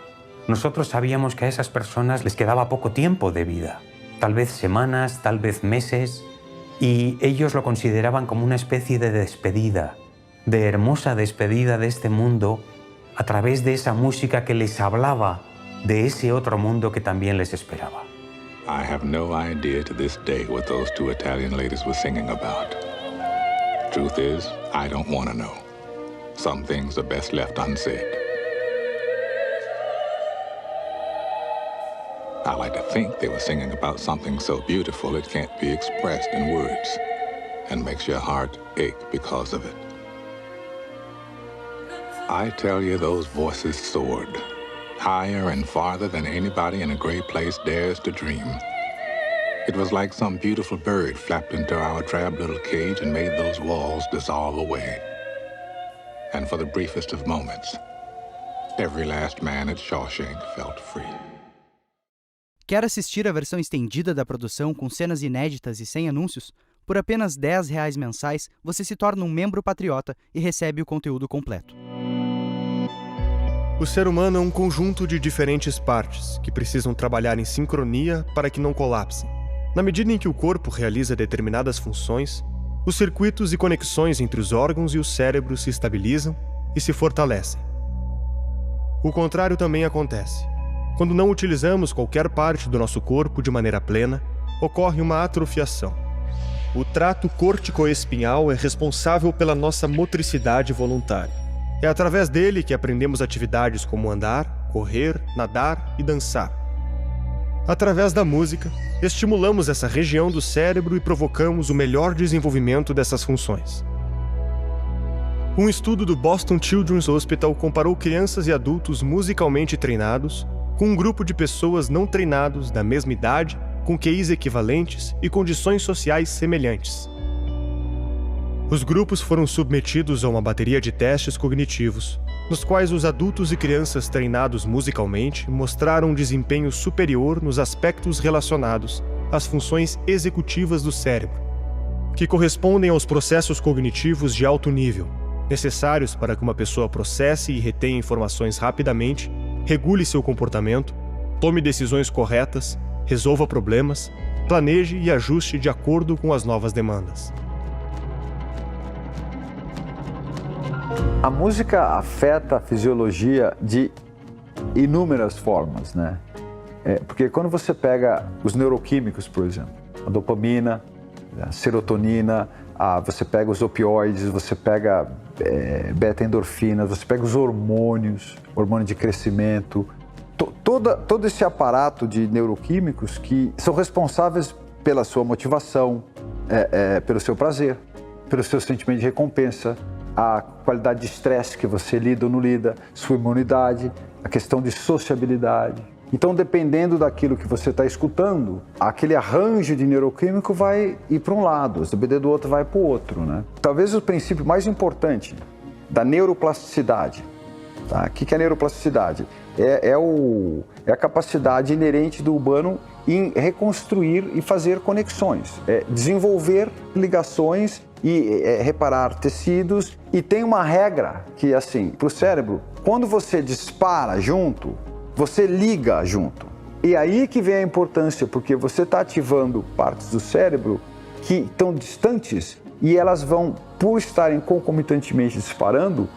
Nosotros sabíamos que a esas personas les quedaba poco tiempo de vida, tal vez semanas, tal vez meses, y ellos lo consideraban como una especie de despedida, de hermosa despedida de este mundo, a través de esa música que les hablaba de ese otro mundo que también les esperaba. I have no idea to this day what those two Italian ladies were singing about. Truth is, I don't want to know. Some things are best left unsaid. I like to think they were singing about something so beautiful it can't be expressed in words, and makes your heart ache because of it. I tell you, those voices soared. Higher and farther than anybody in a great place dares to dream. It was like some beautiful bird flapped into our drab little cage and made those walls dissolve away. And for the briefest of moments, every last man at Shawshank felt free. Quer assistir a versão estendida da produção com cenas inéditas e sem anúncios? Por apenas R$10 mensais, você se torna um membro patriota e recebe o conteúdo completo. O ser humano é um conjunto de diferentes partes que precisam trabalhar em sincronia para que não colapsem. Na medida em que o corpo realiza determinadas funções, os circuitos e conexões entre os órgãos e o cérebro se estabilizam e se fortalecem. O contrário também acontece. Quando não utilizamos qualquer parte do nosso corpo de maneira plena, ocorre uma atrofiação. O trato corticoespinhal é responsável pela nossa motricidade voluntária. É através dele que aprendemos atividades como andar, correr, nadar e dançar. Através da música, estimulamos essa região do cérebro e provocamos o melhor desenvolvimento dessas funções. Um estudo do Boston Children's Hospital comparou crianças e adultos musicalmente treinados com um grupo de pessoas não treinados da mesma idade, com QIs equivalentes e condições sociais semelhantes. Os grupos foram submetidos a uma bateria de testes cognitivos, nos quais os adultos e crianças treinados musicalmente mostraram um desempenho superior nos aspectos relacionados às funções executivas do cérebro, que correspondem aos processos cognitivos de alto nível, necessários para que uma pessoa processe e retenha informações rapidamente, regule seu comportamento, tome decisões corretas, resolva problemas, planeje e ajuste de acordo com as novas demandas. A música afeta a fisiologia de inúmeras formas, né? Porque quando você pega os neuroquímicos, por exemplo, a dopamina, a serotonina, você pega os opioides, você pega beta-endorfinas, você pega os hormônios, hormônio de crescimento, todo esse aparato de neuroquímicos que são responsáveis pela sua motivação, pelo seu prazer, pelo seu sentimento de recompensa, a qualidade de estresse que você lida ou não lida, sua imunidade, a questão de sociabilidade. Então, dependendo daquilo que você está escutando, aquele arranjo de neuroquímico vai ir para um lado, dependendo do outro vai para o outro, né? Talvez o princípio mais importante da neuroplasticidade, tá? O que é a neuroplasticidade? É a capacidade inerente do humano em reconstruir e fazer conexões, desenvolver ligações e reparar tecidos. E tem uma regra que, assim, para o cérebro, quando você dispara junto, você liga junto. E aí que vem a importância, porque você está ativando partes do cérebro que estão distantes e elas vão, por estarem concomitantemente disparando,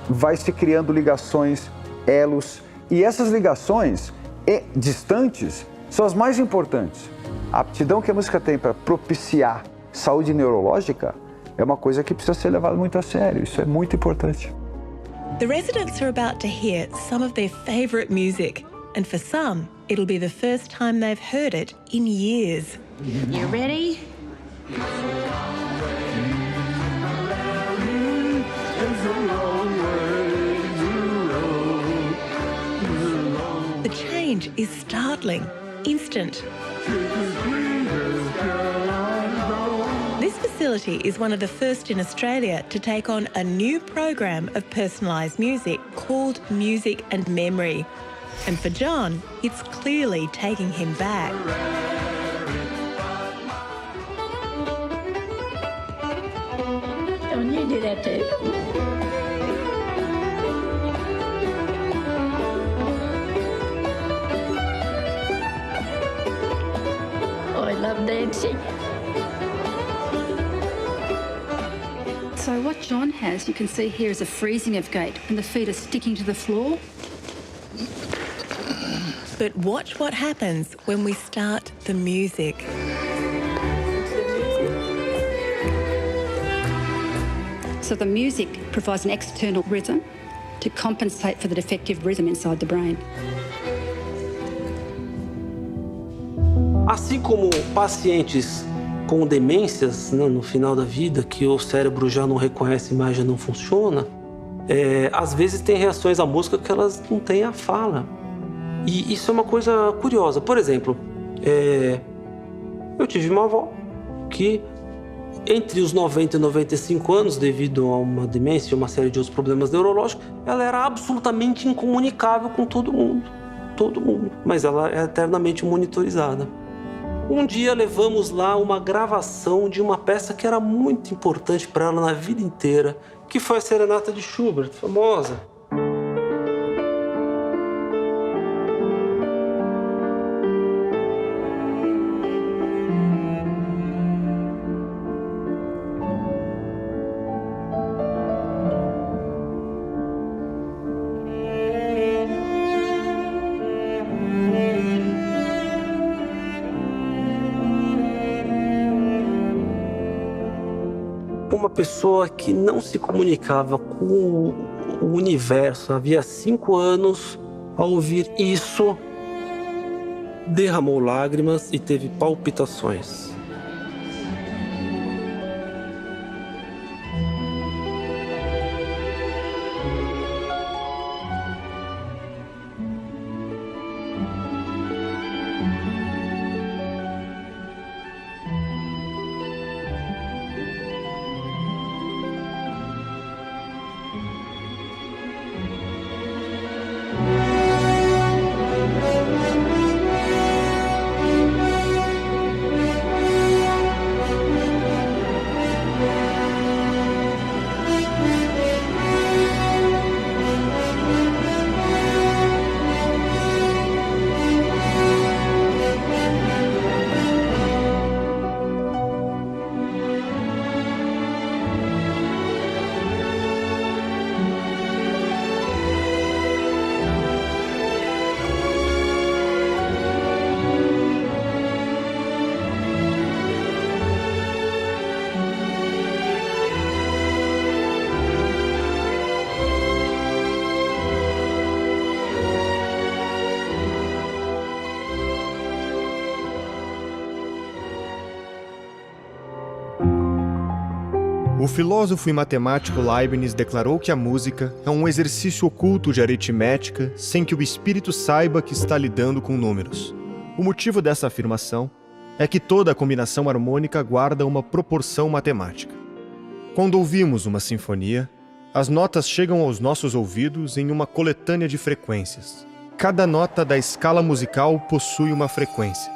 vai se criando ligações, elos. E essas ligações distantes são as mais importantes. A aptidão que a música tem para propiciar saúde neurológica é uma coisa que precisa ser levada muito a sério. Isso é muito importante. The residents are about to hear some of their favourite music, and for some, it'll be the first time they've heard it in years. You ready? The change is startling, instant. This facility is one of the first in Australia to take on a new program of personalised music called Music and Memory. And for John, it's clearly taking him back. John, you do that too. Oh, I love dancing. So what John has, you can see here, is a freezing of gait, and the feet are sticking to the floor. But watch what happens when we start the music. So the music provides an external rhythm to compensate for the defective rhythm inside the brain. Assim como pacientes com demências, né, no final da vida, que o cérebro já não reconhece mais, já não funciona, às vezes tem reações à música que elas não têm a fala. E isso é uma coisa curiosa. Por exemplo, eu tive uma avó que, entre os 90 e 95 anos, devido a uma demência e uma série de outros problemas neurológicos, ela era absolutamente incomunicável com todo mundo. Todo mundo. Mas ela é eternamente monitorizada. Um dia levamos lá uma gravação de uma peça que era muito importante para ela na vida inteira, que foi a Serenata de Schubert, famosa. Uma pessoa que não se comunicava com o universo havia 5 anos, ao ouvir isso, derramou lágrimas e teve palpitações. O filósofo e matemático Leibniz declarou que a música é um exercício oculto de aritmética sem que o espírito saiba que está lidando com números. O motivo dessa afirmação é que toda combinação harmônica guarda uma proporção matemática. Quando ouvimos uma sinfonia, as notas chegam aos nossos ouvidos em uma coletânea de frequências. Cada nota da escala musical possui uma frequência.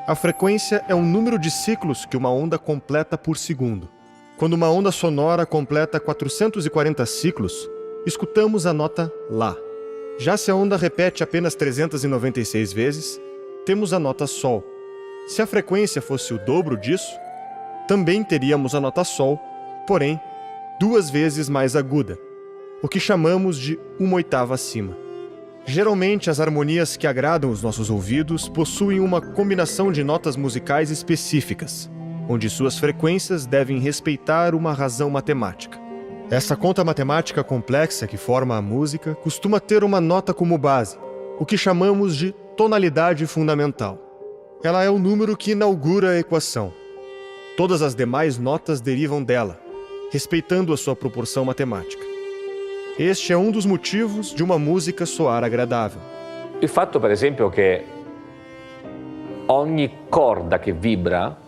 A frequência é um número de ciclos que uma onda completa por segundo. Quando uma onda sonora completa 440 ciclos, escutamos a nota Lá. Já se a onda repete apenas 396 vezes, temos a nota Sol. Se a frequência fosse o dobro disso, também teríamos a nota Sol, porém, 2 vezes mais aguda, o que chamamos de 1/8 acima. Geralmente, as harmonias que agradam os nossos ouvidos possuem uma combinação de notas musicais específicas, onde suas frequências devem respeitar uma razão matemática. Essa conta matemática complexa que forma a música costuma ter uma nota como base, o que chamamos de tonalidade fundamental. Ela é o número que inaugura a equação. Todas as demais notas derivam dela, respeitando a sua proporção matemática. Este é um dos motivos de uma música soar agradável. Il fatto, per esempio, che ogni corda che vibra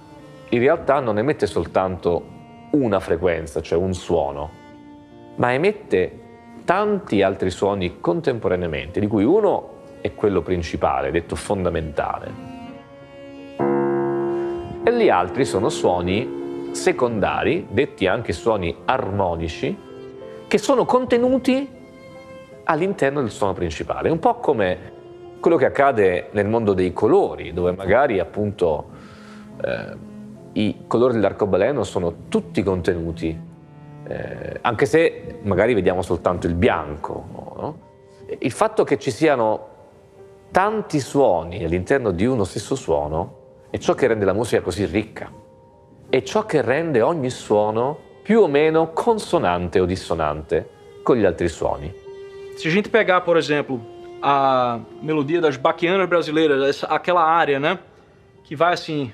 in realtà non emette soltanto una frequenza, cioè un suono, ma emette tanti altri suoni contemporaneamente, di cui uno è quello principale, detto fondamentale, e gli altri sono suoni secondari, detti anche suoni armonici, che sono contenuti all'interno del suono principale. Un po' come quello che accade nel mondo dei colori, dove magari appunto i colori dell'arcobaleno sono tutti contenuti, anche se magari vediamo soltanto il bianco, no? Il fatto che ci siano tanti suoni all'interno di uno stesso suono è ciò che rende la musica così ricca, è ciò che rende ogni suono più o meno consonante o dissonante com gli altri suoni. Se a gente pegar, por exemplo, a melodia das baquianas brasileiras, aquela área, né, que vai assim...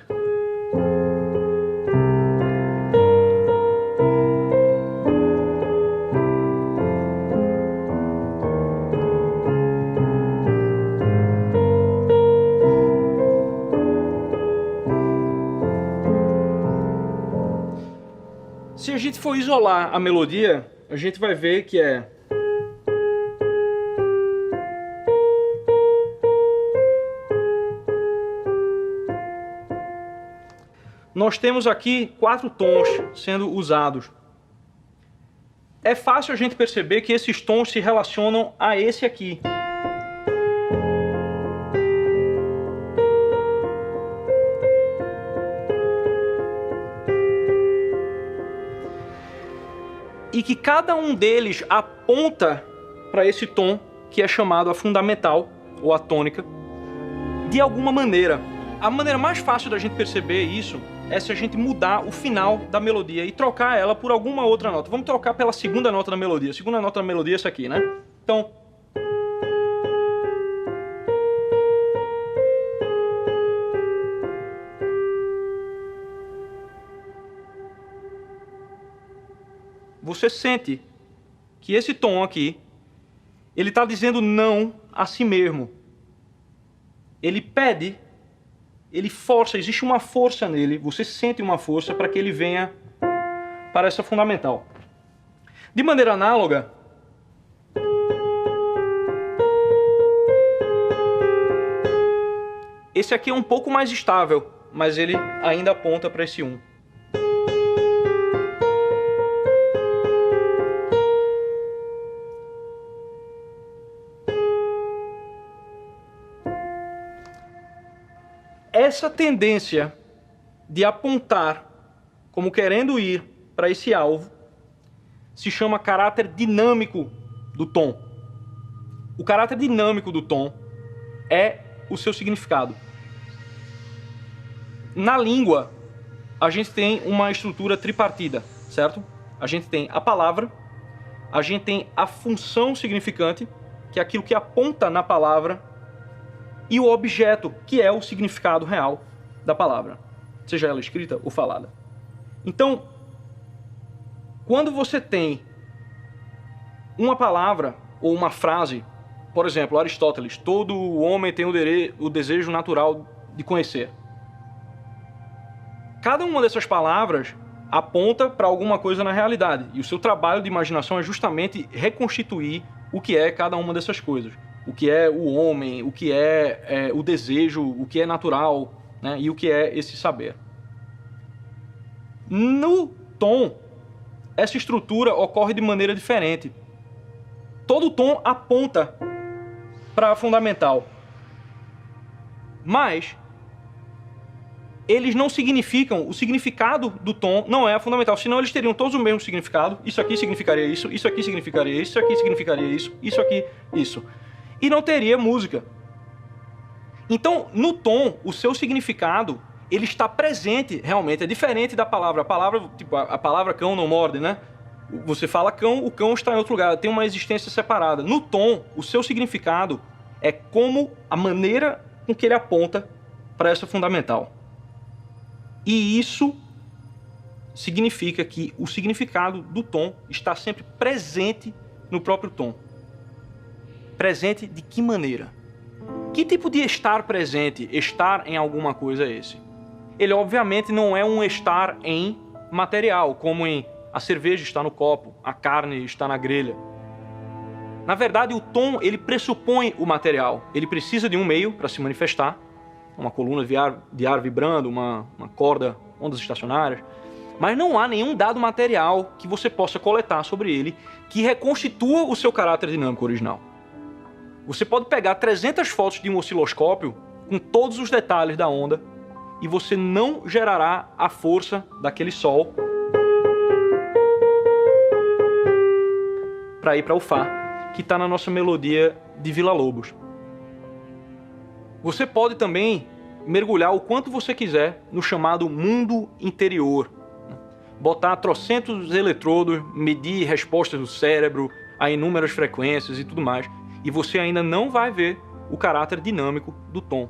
Se a gente for isolar a melodia, a gente vai ver que é... Nós temos aqui 4 tons sendo usados. É fácil a gente perceber que esses tons se relacionam a esse aqui. E que cada um deles aponta para esse tom que é chamado a fundamental, ou a tônica, de alguma maneira. A maneira mais fácil da gente perceber isso é se a gente mudar o final da melodia e trocar ela por alguma outra nota. Vamos trocar pela segunda nota da melodia. A segunda nota da melodia é essa aqui, né? Então... você sente que esse tom aqui, ele está dizendo não a si mesmo. Ele pede, ele força, existe uma força nele, você sente uma força para que ele venha para essa fundamental. De maneira análoga, esse aqui é um pouco mais estável, mas ele ainda aponta para esse 1. Essa tendência de apontar como querendo ir para esse alvo se chama caráter dinâmico do tom. O caráter dinâmico do tom é o seu significado. Na língua, a gente tem uma estrutura tripartida, certo? A gente tem a palavra, a gente tem a função significante, que é aquilo que aponta na palavra, e o objeto, que é o significado real da palavra, seja ela escrita ou falada. Então, Quando você tem uma palavra ou uma frase, por exemplo, Aristóteles, todo homem tem o desejo natural de conhecer. Cada uma dessas palavras aponta para alguma coisa na realidade. E o seu trabalho de imaginação é justamente reconstituir o que é cada uma dessas coisas. O que é o homem, o que é o desejo, o que é natural, né? E o que é esse saber. No tom, essa estrutura ocorre de maneira diferente. Todo tom aponta para a fundamental. Mas eles não significam, o significado do tom não é a fundamental, senão eles teriam todos o mesmo significado. Isso aqui significaria isso, isso aqui significaria isso, isso aqui significaria isso aqui, isso. E não teria música. Então, no tom, o seu significado, ele está presente realmente, é diferente da palavra. A palavra, tipo, a palavra cão não morde, né? Você fala cão, o cão está em outro lugar, tem uma existência separada. No tom, o seu significado é como a maneira com que ele aponta para essa fundamental. E isso significa que o significado do tom está sempre presente no próprio tom. Presente de que maneira? Que tipo de estar presente, estar em alguma coisa é esse? Ele obviamente não é um estar em material, como em a cerveja está no copo, a carne está na grelha. Na verdade, o tom, ele pressupõe o material. Ele precisa de um meio para se manifestar, uma coluna de ar vibrando, uma corda, ondas estacionárias. Mas não há nenhum dado material que você possa coletar sobre ele que reconstitua o seu caráter dinâmico original. Você pode pegar 300 fotos de um osciloscópio com todos os detalhes da onda e você não gerará a força daquele sol para ir para o Fá, que está na nossa melodia de Villa-Lobos. Você pode também mergulhar o quanto você quiser no chamado mundo interior. Botar trocentos eletrodos, medir respostas do cérebro a inúmeras frequências e tudo mais, e você ainda não vai ver o caráter dinâmico do tom.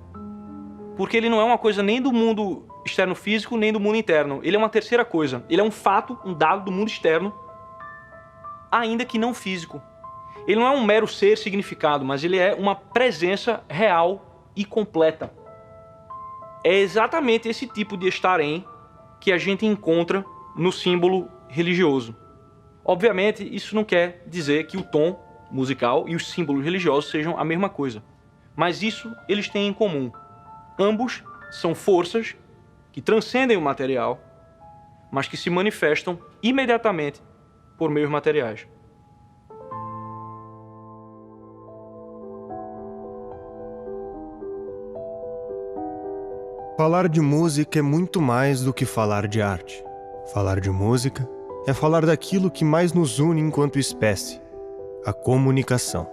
Porque ele não é uma coisa nem do mundo externo físico, nem do mundo interno. Ele é uma terceira coisa. Ele é um fato, um dado do mundo externo, ainda que não físico. Ele não é um mero ser significado, mas ele é uma presença real e completa. É exatamente esse tipo de estar em que a gente encontra no símbolo religioso. Obviamente, isso não quer dizer que o tom musical e os símbolos religiosos sejam a mesma coisa. Mas isso eles têm em comum. Ambos são forças que transcendem o material, mas que se manifestam imediatamente por meios materiais. Falar de música é muito mais do que falar de arte. Falar de música é falar daquilo que mais nos une enquanto espécie, a comunicação.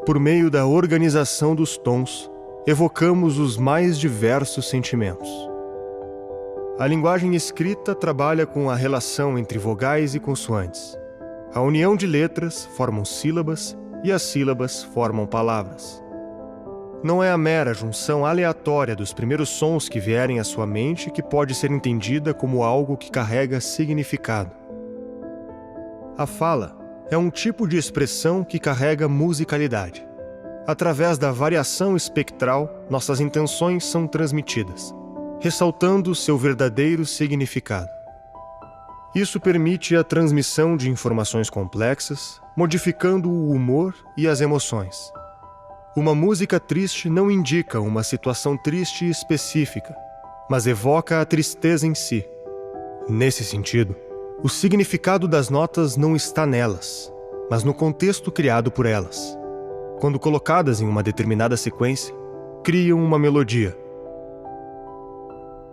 Por meio da organização dos tons, evocamos os mais diversos sentimentos. A linguagem escrita trabalha com a relação entre vogais e consoantes. A união de letras formam sílabas e as sílabas formam palavras. Não é a mera junção aleatória dos primeiros sons que vierem à sua mente que pode ser entendida como algo que carrega significado. A fala é um tipo de expressão que carrega musicalidade. Através da variação espectral, nossas intenções são transmitidas, ressaltando seu verdadeiro significado. Isso permite a transmissão de informações complexas, modificando o humor e as emoções. Uma música triste não indica uma situação triste específica, mas evoca a tristeza em si. Nesse sentido, o significado das notas não está nelas, mas no contexto criado por elas. Quando colocadas em uma determinada sequência, criam uma melodia,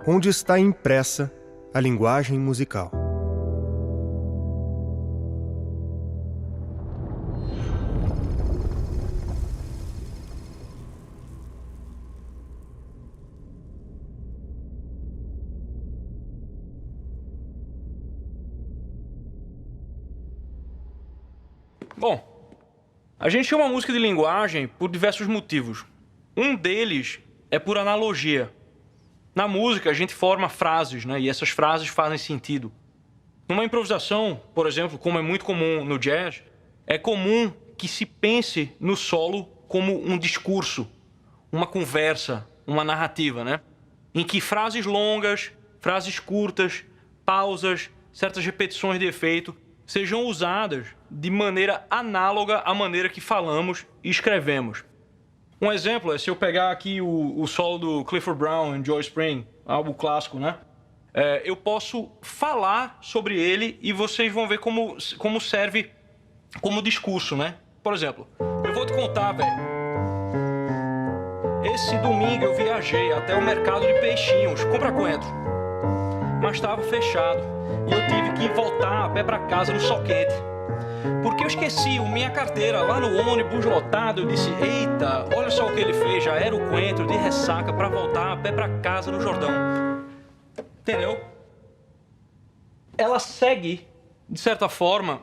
onde está impressa a linguagem musical. Bom, a gente chama música de linguagem por diversos motivos. Um deles é por analogia. Na música, a gente forma frases, né? E essas frases fazem sentido. Numa improvisação, por exemplo, como é muito comum no jazz, é comum que se pense no solo como um discurso, uma conversa, uma narrativa, né? Em que frases longas, frases curtas, pausas, certas repetições de efeito sejam usadas de maneira análoga à maneira que falamos e escrevemos. Um exemplo é se eu pegar aqui o solo do Clifford Brown em Joy Spring, álbum clássico, né? Eu posso falar sobre ele e vocês vão ver como serve como discurso, né? Por exemplo, eu vou te contar, velho. Esse domingo eu viajei até o mercado de peixinhos, compra coentro, mas estava fechado e eu tive que voltar a pé para casa no sol quente. Porque eu esqueci minha carteira lá no ônibus lotado. Eu disse, eita, olha só o que ele fez, já era o coentro de ressaca para voltar a pé para casa no Jordão. Entendeu? Ela segue, de certa forma,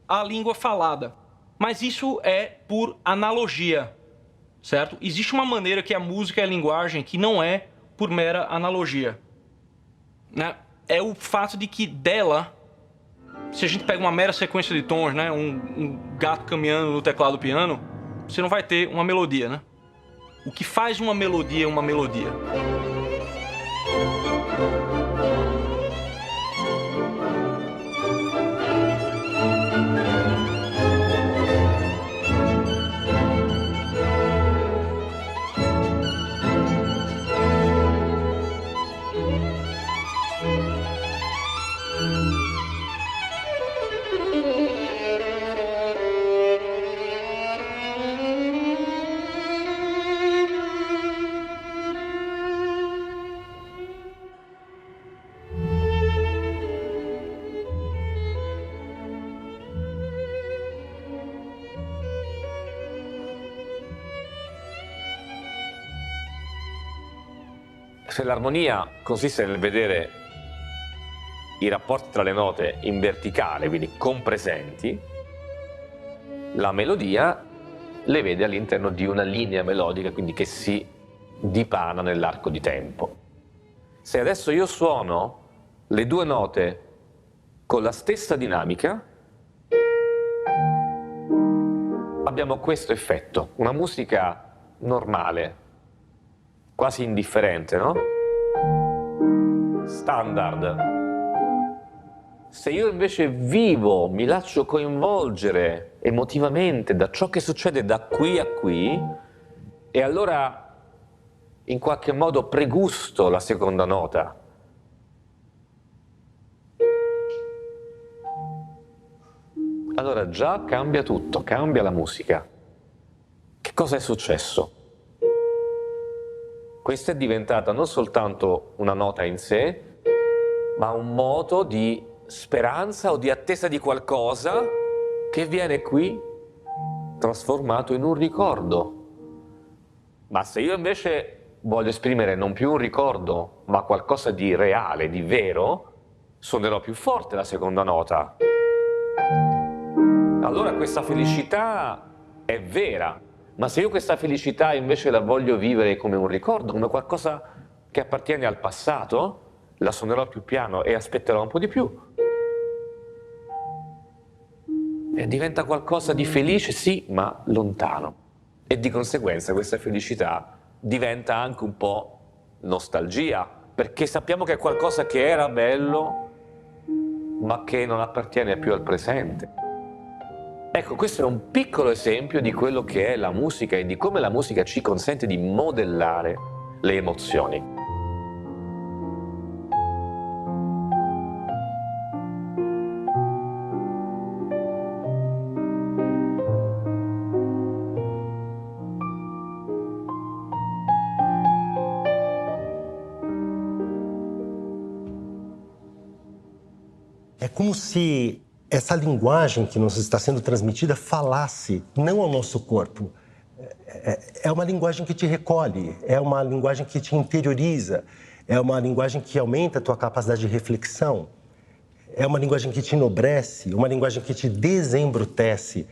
a língua falada. Mas isso é por analogia, certo? Existe uma maneira que a música é a linguagem que não é por mera analogia, né? É o fato de que dela, se a gente pega uma mera sequência de tons, né? Um gato caminhando no teclado do piano, você não vai ter uma melodia, né? O que faz uma melodia é uma melodia. Se l'armonia consiste nel vedere i rapporti tra le note in verticale, quindi compresenti, la melodia le vede all'interno di una linea melodica, quindi che si dipana nell'arco di tempo. Se adesso io suono le due note con la stessa dinamica, abbiamo questo effetto, una musica normale, quasi indifferente, no? Standard. Se io invece vivo, mi lascio coinvolgere emotivamente da ciò che succede da qui a qui, e allora in qualche modo pregusto la seconda nota. Allora già cambia tutto, cambia la musica. Che cosa è successo? Questa è diventata non soltanto una nota in sé, ma un moto di speranza o di attesa di qualcosa che viene qui trasformato in un ricordo. Ma se io invece voglio esprimere non più un ricordo, ma qualcosa di reale, di vero, suonerò più forte la seconda nota. Allora questa felicità è vera. Ma se io questa felicità invece la voglio vivere come un ricordo, come qualcosa che appartiene al passato, la suonerò più piano e aspetterò un po' di più. E diventa qualcosa di felice, sì, ma lontano. E di conseguenza questa felicità diventa anche un po' nostalgia, perché sappiamo che è qualcosa che era bello, ma che non appartiene più al presente. Ecco, questo è un piccolo esempio di quello che è la musica e di come la musica ci consente di modellare le emozioni. É como se essa linguagem que nos está sendo transmitida falasse não ao nosso corpo. É uma linguagem que te recolhe, é uma linguagem que te interioriza, é uma linguagem que aumenta a tua capacidade de reflexão, é uma linguagem que te enobrece, uma linguagem que te desembrutece,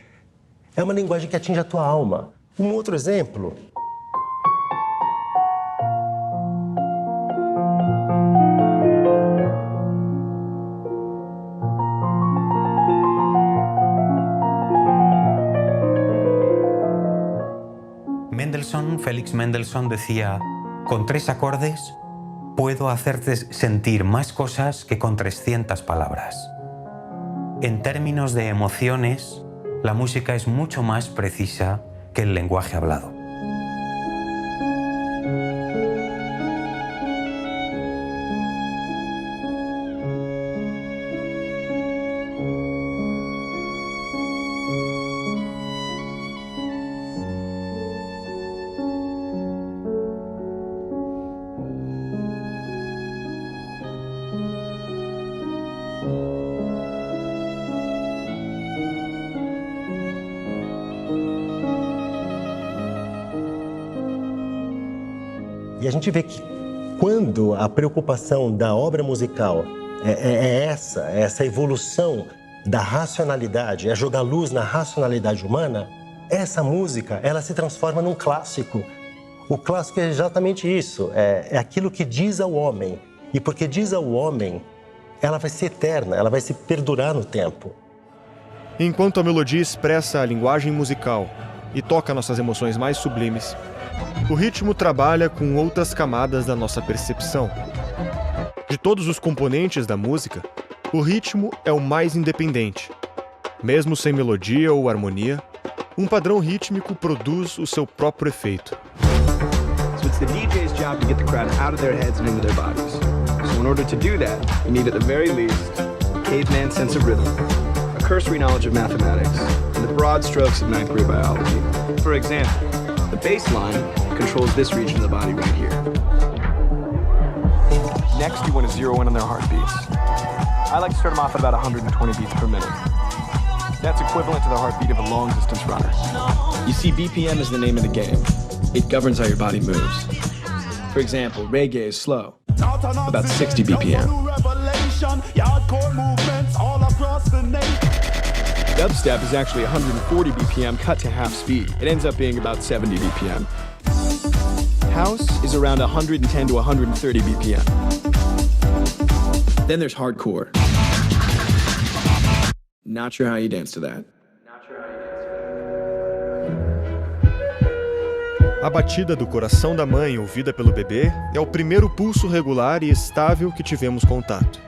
é uma linguagem que atinge a tua alma. Um outro exemplo. Mendelssohn, Félix Mendelssohn, decía: con 3 acordes puedo hacerte sentir más cosas que con 300 palabras. En términos de emociones, la música es mucho más precisa que el lenguaje hablado. E a gente vê que quando a preocupação da obra musical é essa evolução da racionalidade, é jogar luz na racionalidade humana, essa música, ela se transforma num clássico. O clássico é exatamente isso, é aquilo que diz ao homem. E porque diz ao homem, ela vai ser eterna, ela vai se perdurar no tempo. Enquanto a melodia expressa a linguagem musical e toca nossas emoções mais sublimes, o ritmo trabalha com outras camadas da nossa percepção. De todos os componentes da música, o ritmo é o mais independente. Mesmo sem melodia ou harmonia, um padrão rítmico produz o seu próprio efeito. So it's the DJ's job to get the crowd out of their heads and into their bodies. So in order to do that, you need at the very least a caveman sense of rhythm, a cursory knowledge of mathematics, and the broad strokes of 9th grade biology. For example, the bass line controls this region of the body right here. Next, you want to zero in on their heartbeats. I like to start them off at about 120 beats per minute. That's equivalent to the heartbeat of a long-distance runner. You see, BPM is the name of the game. It governs how your body moves. For example, reggae is slow, about 60 BPM. Dubstep is actually 140 BPM cut to half speed. It ends up being about 70 BPM. House is around 110 to 130 BPM. Then there's hardcore. Not sure how you dance to that. A batida do coração da mãe ouvida pelo bebê é o primeiro pulso regular e estável que tivemos contato.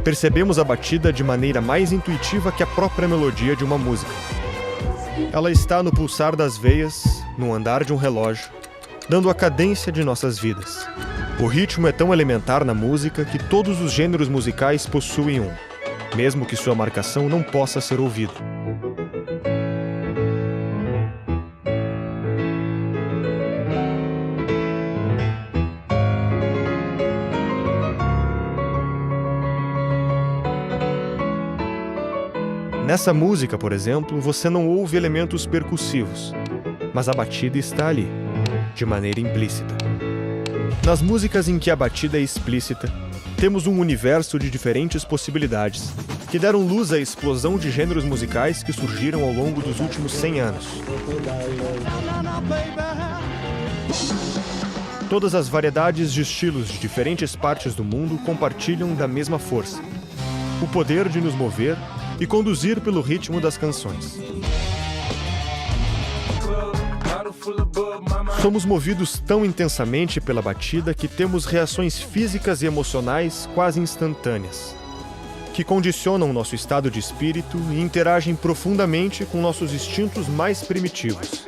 Percebemos a batida de maneira mais intuitiva que a própria melodia de uma música. Ela está no pulsar das veias, no andar de um relógio, dando a cadência de nossas vidas. O ritmo é tão elementar na música que todos os gêneros musicais possuem um, mesmo que sua marcação não possa ser ouvida. Nessa música, por exemplo, você não ouve elementos percussivos, mas a batida está ali, de maneira implícita. Nas músicas em que a batida é explícita, temos um universo de diferentes possibilidades que deram luz à explosão de gêneros musicais que surgiram ao longo dos últimos 100 anos. Todas as variedades de estilos de diferentes partes do mundo compartilham da mesma força, o poder de nos mover e conduzir pelo ritmo das canções. Somos movidos tão intensamente pela batida que temos reações físicas e emocionais quase instantâneas, que condicionam nosso estado de espírito e interagem profundamente com nossos instintos mais primitivos.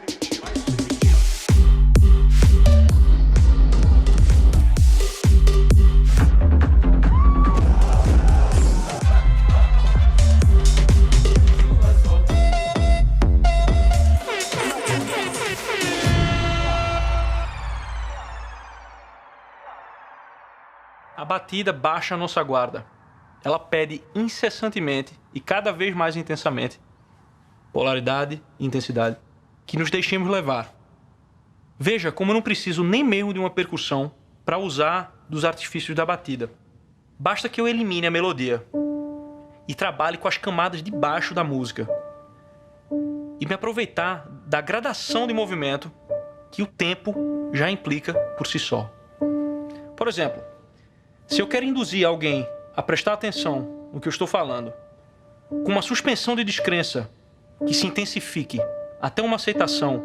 A batida baixa a nossa guarda. Ela pede incessantemente e cada vez mais intensamente polaridade e intensidade, que nos deixemos levar. Veja como eu não preciso nem mesmo de uma percussão para usar dos artifícios da batida. Basta que eu elimine a melodia e trabalhe com as camadas de baixo da música e me aproveitar da gradação de movimento que o tempo já implica por si só. Por exemplo, se eu quero induzir alguém a prestar atenção no que eu estou falando, com uma suspensão de descrença que se intensifique até uma aceitação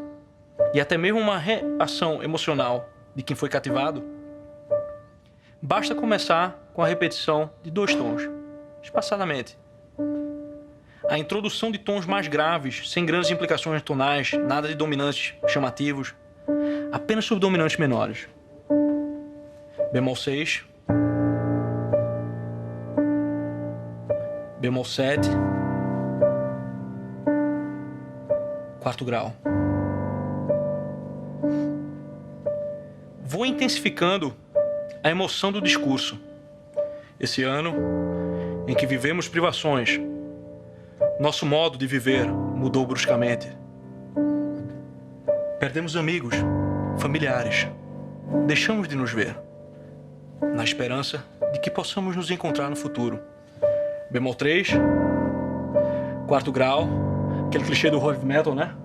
e até mesmo uma reação emocional de quem foi cativado, basta começar com a repetição de 2 tons, espaçadamente. A introdução de tons mais graves, sem grandes implicações tonais, nada de dominantes chamativos, apenas subdominantes menores. Bemol 6, bemol 7, 4º grau. Vou intensificando a emoção do discurso. Esse ano em que vivemos privações, nosso modo de viver mudou bruscamente. Perdemos amigos, familiares, deixamos de nos ver, na esperança de que possamos nos encontrar no futuro. Bemol 3, 4º grau, aquele clichê do heavy metal, né?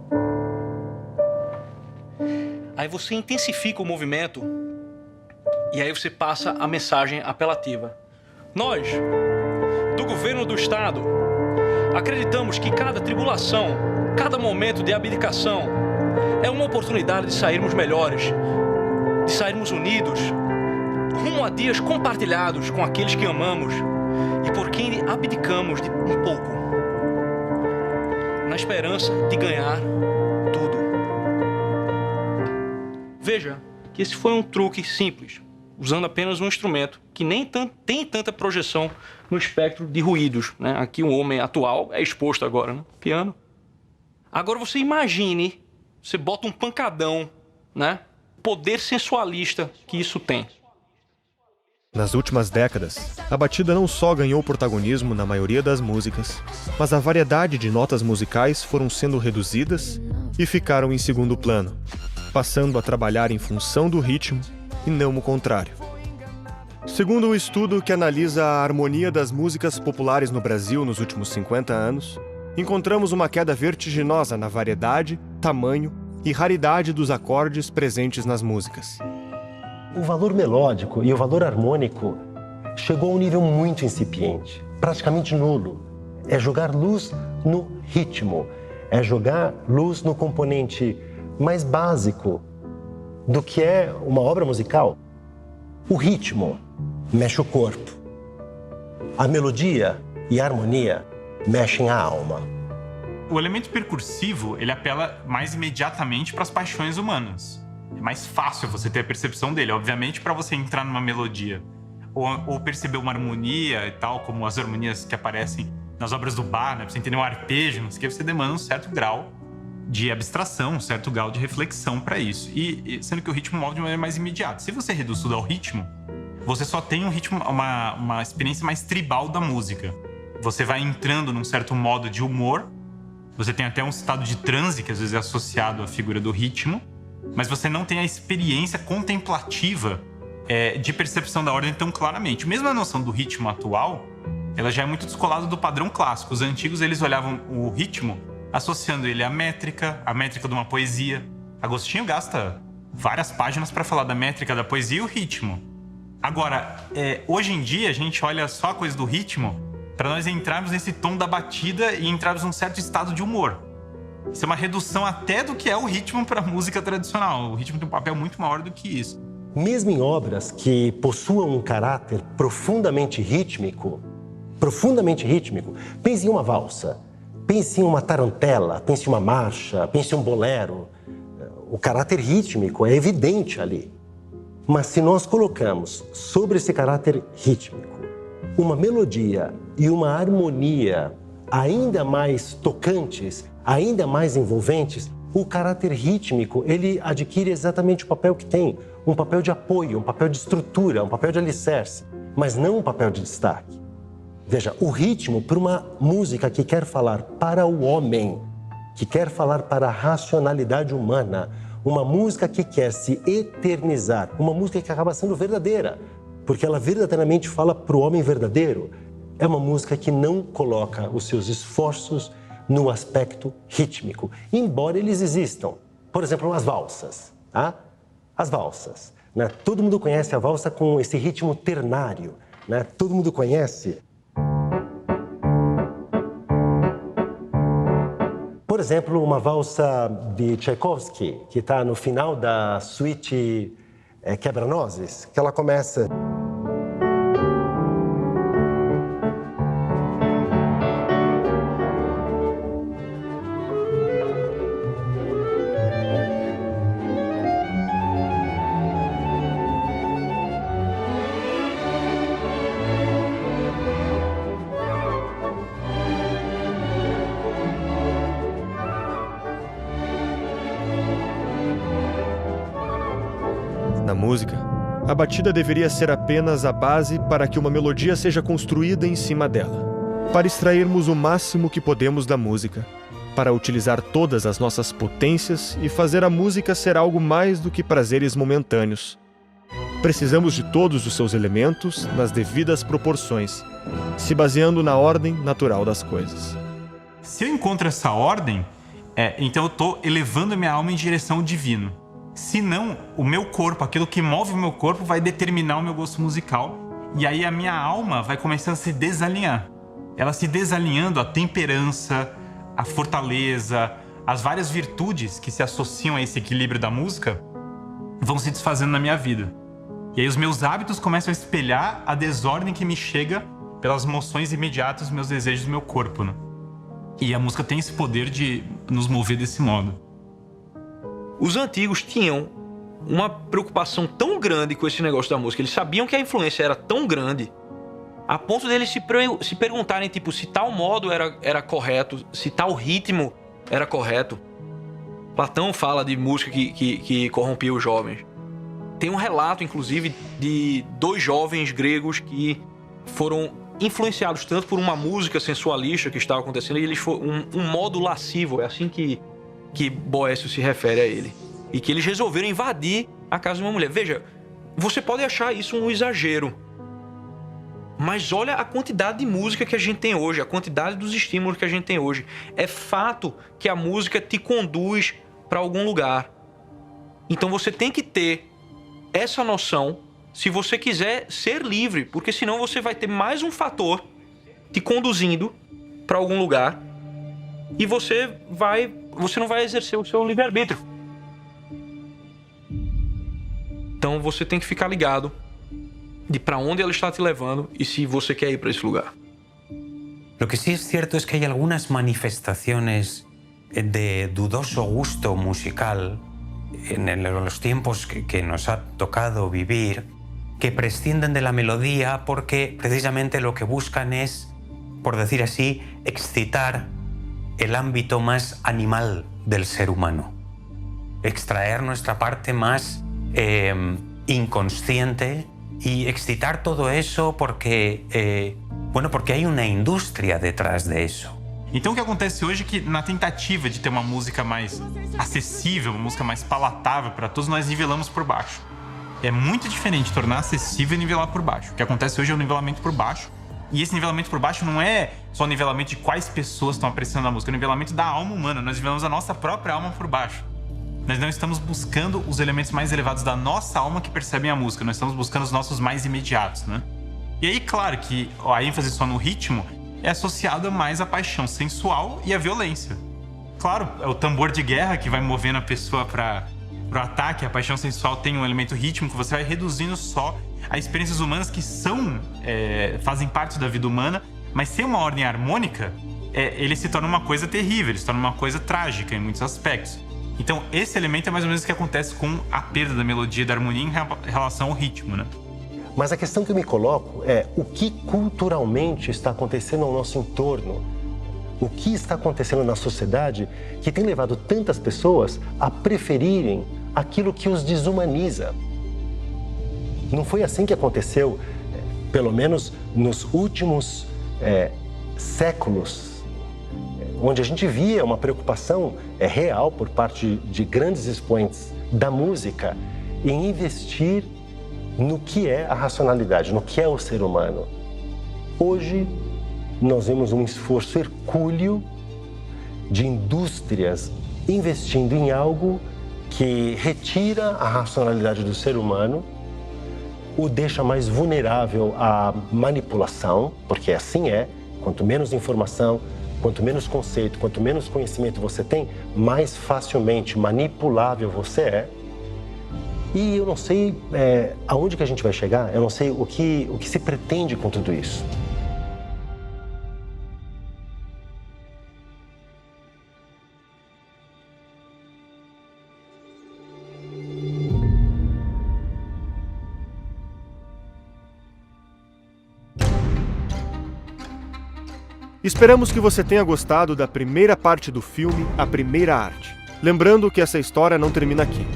Aí você intensifica o movimento e aí você passa a mensagem apelativa. Nós, do governo do Estado, acreditamos que cada tribulação, cada momento de abdicação é uma oportunidade de sairmos melhores, de sairmos unidos, rumo a dias compartilhados com aqueles que amamos e por quem abdicamos de um pouco, na esperança de ganhar tudo. Veja que esse foi um truque simples, usando apenas um instrumento que nem tem tanta projeção no espectro de ruídos, né? Aqui um homem atual é exposto agora, né? Piano. Agora você imagine, você bota um pancadão, né? Poder sensualista que isso tem. Nas últimas décadas, a batida não só ganhou protagonismo na maioria das músicas, mas a variedade de notas musicais foram sendo reduzidas e ficaram em segundo plano, passando a trabalhar em função do ritmo e não o contrário. Segundo um estudo que analisa a harmonia das músicas populares no Brasil nos últimos 50 anos, encontramos uma queda vertiginosa na variedade, tamanho e raridade dos acordes presentes nas músicas. O valor melódico e o valor harmônico chegou a um nível muito incipiente, praticamente nulo. É jogar luz no ritmo, é jogar luz no componente mais básico do que é uma obra musical. O ritmo mexe o corpo. A melodia e a harmonia mexem a alma. O elemento percursivo, ele apela mais imediatamente para as paixões humanas. É mais fácil você ter a percepção dele, obviamente, para você entrar numa melodia ou perceber uma harmonia e tal, como as harmonias que aparecem nas obras do Bach, né? Pra você entender um arpejo, não sei o que, você demanda um certo grau de abstração, um certo grau de reflexão para isso. E sendo que o ritmo move de maneira mais imediata. Se você reduz tudo ao ritmo, você só tem um ritmo, uma experiência mais tribal da música. Você vai entrando num certo modo de humor, você tem até um estado de transe, que às vezes é associado à figura do ritmo, mas você não tem a experiência contemplativa de percepção da ordem tão claramente. Mesmo a noção do ritmo atual, ela já é muito descolada do padrão clássico. Os antigos, eles olhavam o ritmo associando ele à métrica de uma poesia. Agostinho gasta várias páginas para falar da métrica da poesia e o ritmo. Agora, hoje em dia, a gente olha só a coisa do ritmo para nós entrarmos nesse tom da batida e entrarmos num certo estado de humor. Isso é uma redução até do que é o ritmo para a música tradicional. O ritmo tem um papel muito maior do que isso. Mesmo em obras que possuam um caráter profundamente rítmico, pense em uma valsa, pense em uma tarantela, pense em uma marcha, pense em um bolero. O caráter rítmico é evidente ali. Mas se nós colocamos sobre esse caráter rítmico uma melodia e uma harmonia ainda mais tocantes, ainda mais envolventes, o caráter rítmico, ele adquire exatamente o papel que tem, um papel de apoio, um papel de estrutura, um papel de alicerce, mas não um papel de destaque. Veja, o ritmo para uma música que quer falar para o homem, que quer falar para a racionalidade humana, uma música que quer se eternizar, uma música que acaba sendo verdadeira, porque ela verdadeiramente fala para o homem verdadeiro, é uma música que não coloca os seus esforços no aspecto rítmico, embora eles existam. Por exemplo, as valsas. Tá? As valsas. Né? Todo mundo conhece a valsa com esse ritmo ternário. Né? Todo mundo conhece. Por Por exemplo, uma valsa de Tchaikovsky, que está no final da suíte Quebra-Nozes, que ela começa... Na música, a batida deveria ser apenas a base para que uma melodia seja construída em cima dela, para extrairmos o máximo que podemos da música, para utilizar todas as nossas potências e fazer a música ser algo mais do que prazeres momentâneos. Precisamos de todos os seus elementos nas devidas proporções, se baseando na ordem natural das coisas. Se eu encontro essa ordem, então eu estou elevando a minha alma em direção ao divino. Se não, o meu corpo, aquilo que move o meu corpo, vai determinar o meu gosto musical. E aí a minha alma vai começando a se desalinhar. Ela se desalinhando, a temperança, a fortaleza, as várias virtudes que se associam a esse equilíbrio da música vão se desfazendo na minha vida. E aí os meus hábitos começam a espelhar a desordem que me chega pelas emoções imediatas dos meus desejos do meu corpo, né? E a música tem esse poder de nos mover desse modo. Os antigos tinham uma preocupação tão grande com esse negócio da música. Eles sabiam que a influência era tão grande a ponto deles se perguntarem, tipo, se tal modo era correto, se tal ritmo era correto. Platão fala de música que corrompia os jovens. Tem um relato, inclusive, de 2 jovens gregos que foram influenciados tanto por uma música sensualista que estava acontecendo, e eles foram um modo lascivo, é assim que Boécio se refere a ele. E que eles resolveram invadir a casa de uma mulher. Veja, você pode achar isso um exagero, mas olha a quantidade de música que a gente tem hoje, a quantidade dos estímulos que a gente tem hoje. É fato que a música te conduz para algum lugar. Então você tem que ter essa noção se você quiser ser livre, porque senão você vai ter mais um fator te conduzindo para algum lugar e você não vai exercer o seu livre-arbítrio. Então você tem que ficar ligado de para onde ela está te levando e si você quer ir para esse lugar. Lo que sí es cierto es que hay algunas manifestaciones de dudoso gusto musical en los tiempos que nos ha tocado vivir, que prescinden de la melodía porque precisamente lo que buscan es, por decir así, excitar el ámbito más animal del ser humano, extraer nuestra parte más inconsciente y excitar todo eso porque hay una indústria detrás de eso. Então o que acontece hoje é que na tentativa de ter uma música mais acessível, uma música mais palatável para todos, nós nivelamos por baixo. É muito diferente tornar acessível e nivelar por baixo. O que acontece hoje é o nivelamento por baixo. E esse nivelamento por baixo não é só o nivelamento de quais pessoas estão apreciando a música, é o nivelamento da alma humana. Nós nivelamos a nossa própria alma por baixo. Nós não estamos buscando os elementos mais elevados da nossa alma que percebem a música, nós estamos buscando os nossos mais imediatos, né? E aí, claro que a ênfase só no ritmo é associada mais à paixão sensual e à violência. Claro, é o tambor de guerra que vai movendo a pessoa para o ataque, a paixão sensual tem um elemento rítmico, você vai reduzindo só as experiências humanas que fazem parte da vida humana, mas sem uma ordem harmônica, ele se torna uma coisa terrível, ele se torna uma coisa trágica em muitos aspectos. Então, esse elemento é mais ou menos o que acontece com a perda da melodia e da harmonia em relação ao ritmo, né? Mas a questão que eu me coloco é o que culturalmente está acontecendo ao nosso entorno. O que está acontecendo na sociedade que tem levado tantas pessoas a preferirem aquilo que os desumaniza. Não foi assim que aconteceu, pelo menos nos últimos séculos, onde a gente via uma preocupação real por parte de grandes expoentes da música em investir no que é a racionalidade, no que é o ser humano. Hoje, nós vemos um esforço hercúleo de indústrias investindo em algo que retira a racionalidade do ser humano, o deixa mais vulnerável à manipulação, porque assim quanto menos informação, Quanto menos conceito, quanto menos conhecimento você tem, mais facilmente manipulável você é. E eu não sei aonde que a gente vai chegar, eu não sei o que se pretende com tudo isso. Esperamos que você tenha gostado da primeira parte do filme A Primeira Arte. Lembrando que essa história não termina aqui.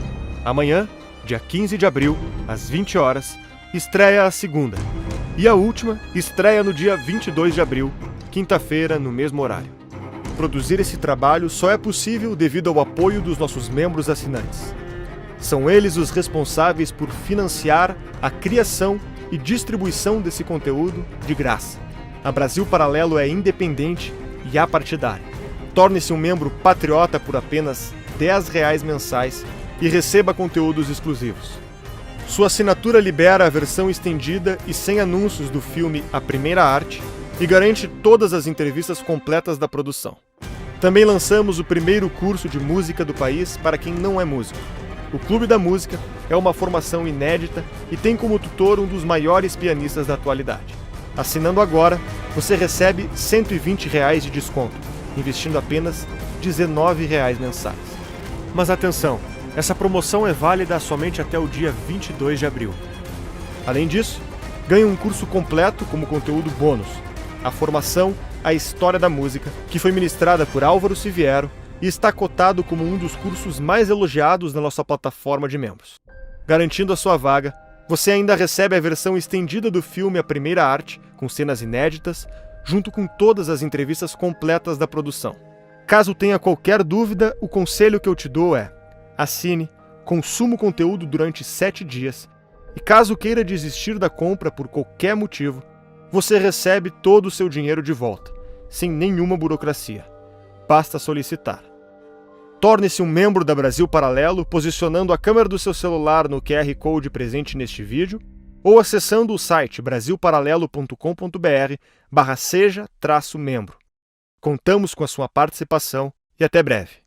Amanhã, dia 15 de abril, às 20 horas, estreia a segunda. E a última estreia no dia 22 de abril, quinta-feira, no mesmo horário. Produzir esse trabalho só é possível devido ao apoio dos nossos membros assinantes. São eles os responsáveis por financiar a criação e distribuição desse conteúdo de graça. A Brasil Paralelo é independente e apartidária. Torne-se um membro patriota por apenas R$10 mensais e receba conteúdos exclusivos. Sua assinatura libera a versão estendida e sem anúncios do filme A Primeira Arte e garante todas as entrevistas completas da produção. Também lançamos o primeiro curso de música do país para quem não é músico. O Clube da Música é uma formação inédita e tem como tutor um dos maiores pianistas da atualidade. Assinando agora, você recebe R$120 de desconto, investindo apenas R$19 mensais. Mas atenção, essa promoção é válida somente até o dia 22 de abril. Além disso, ganhe um curso completo como conteúdo bônus, a formação A História da Música, que foi ministrada por Álvaro Siviero e está cotado como um dos cursos mais elogiados na nossa plataforma de membros. Garantindo a sua vaga, você ainda recebe a versão estendida do filme A Primeira Arte, com cenas inéditas, junto com todas as entrevistas completas da produção. Caso tenha qualquer dúvida, o conselho que eu te dou é: assine, consuma o conteúdo durante 7 dias, e caso queira desistir da compra por qualquer motivo, você recebe todo o seu dinheiro de volta, sem nenhuma burocracia. Basta solicitar. Torne-se um membro da Brasil Paralelo posicionando a câmera do seu celular no QR Code presente neste vídeo ou acessando o site brasilparalelo.com.br/seja-membro. Contamos com a sua participação e até breve.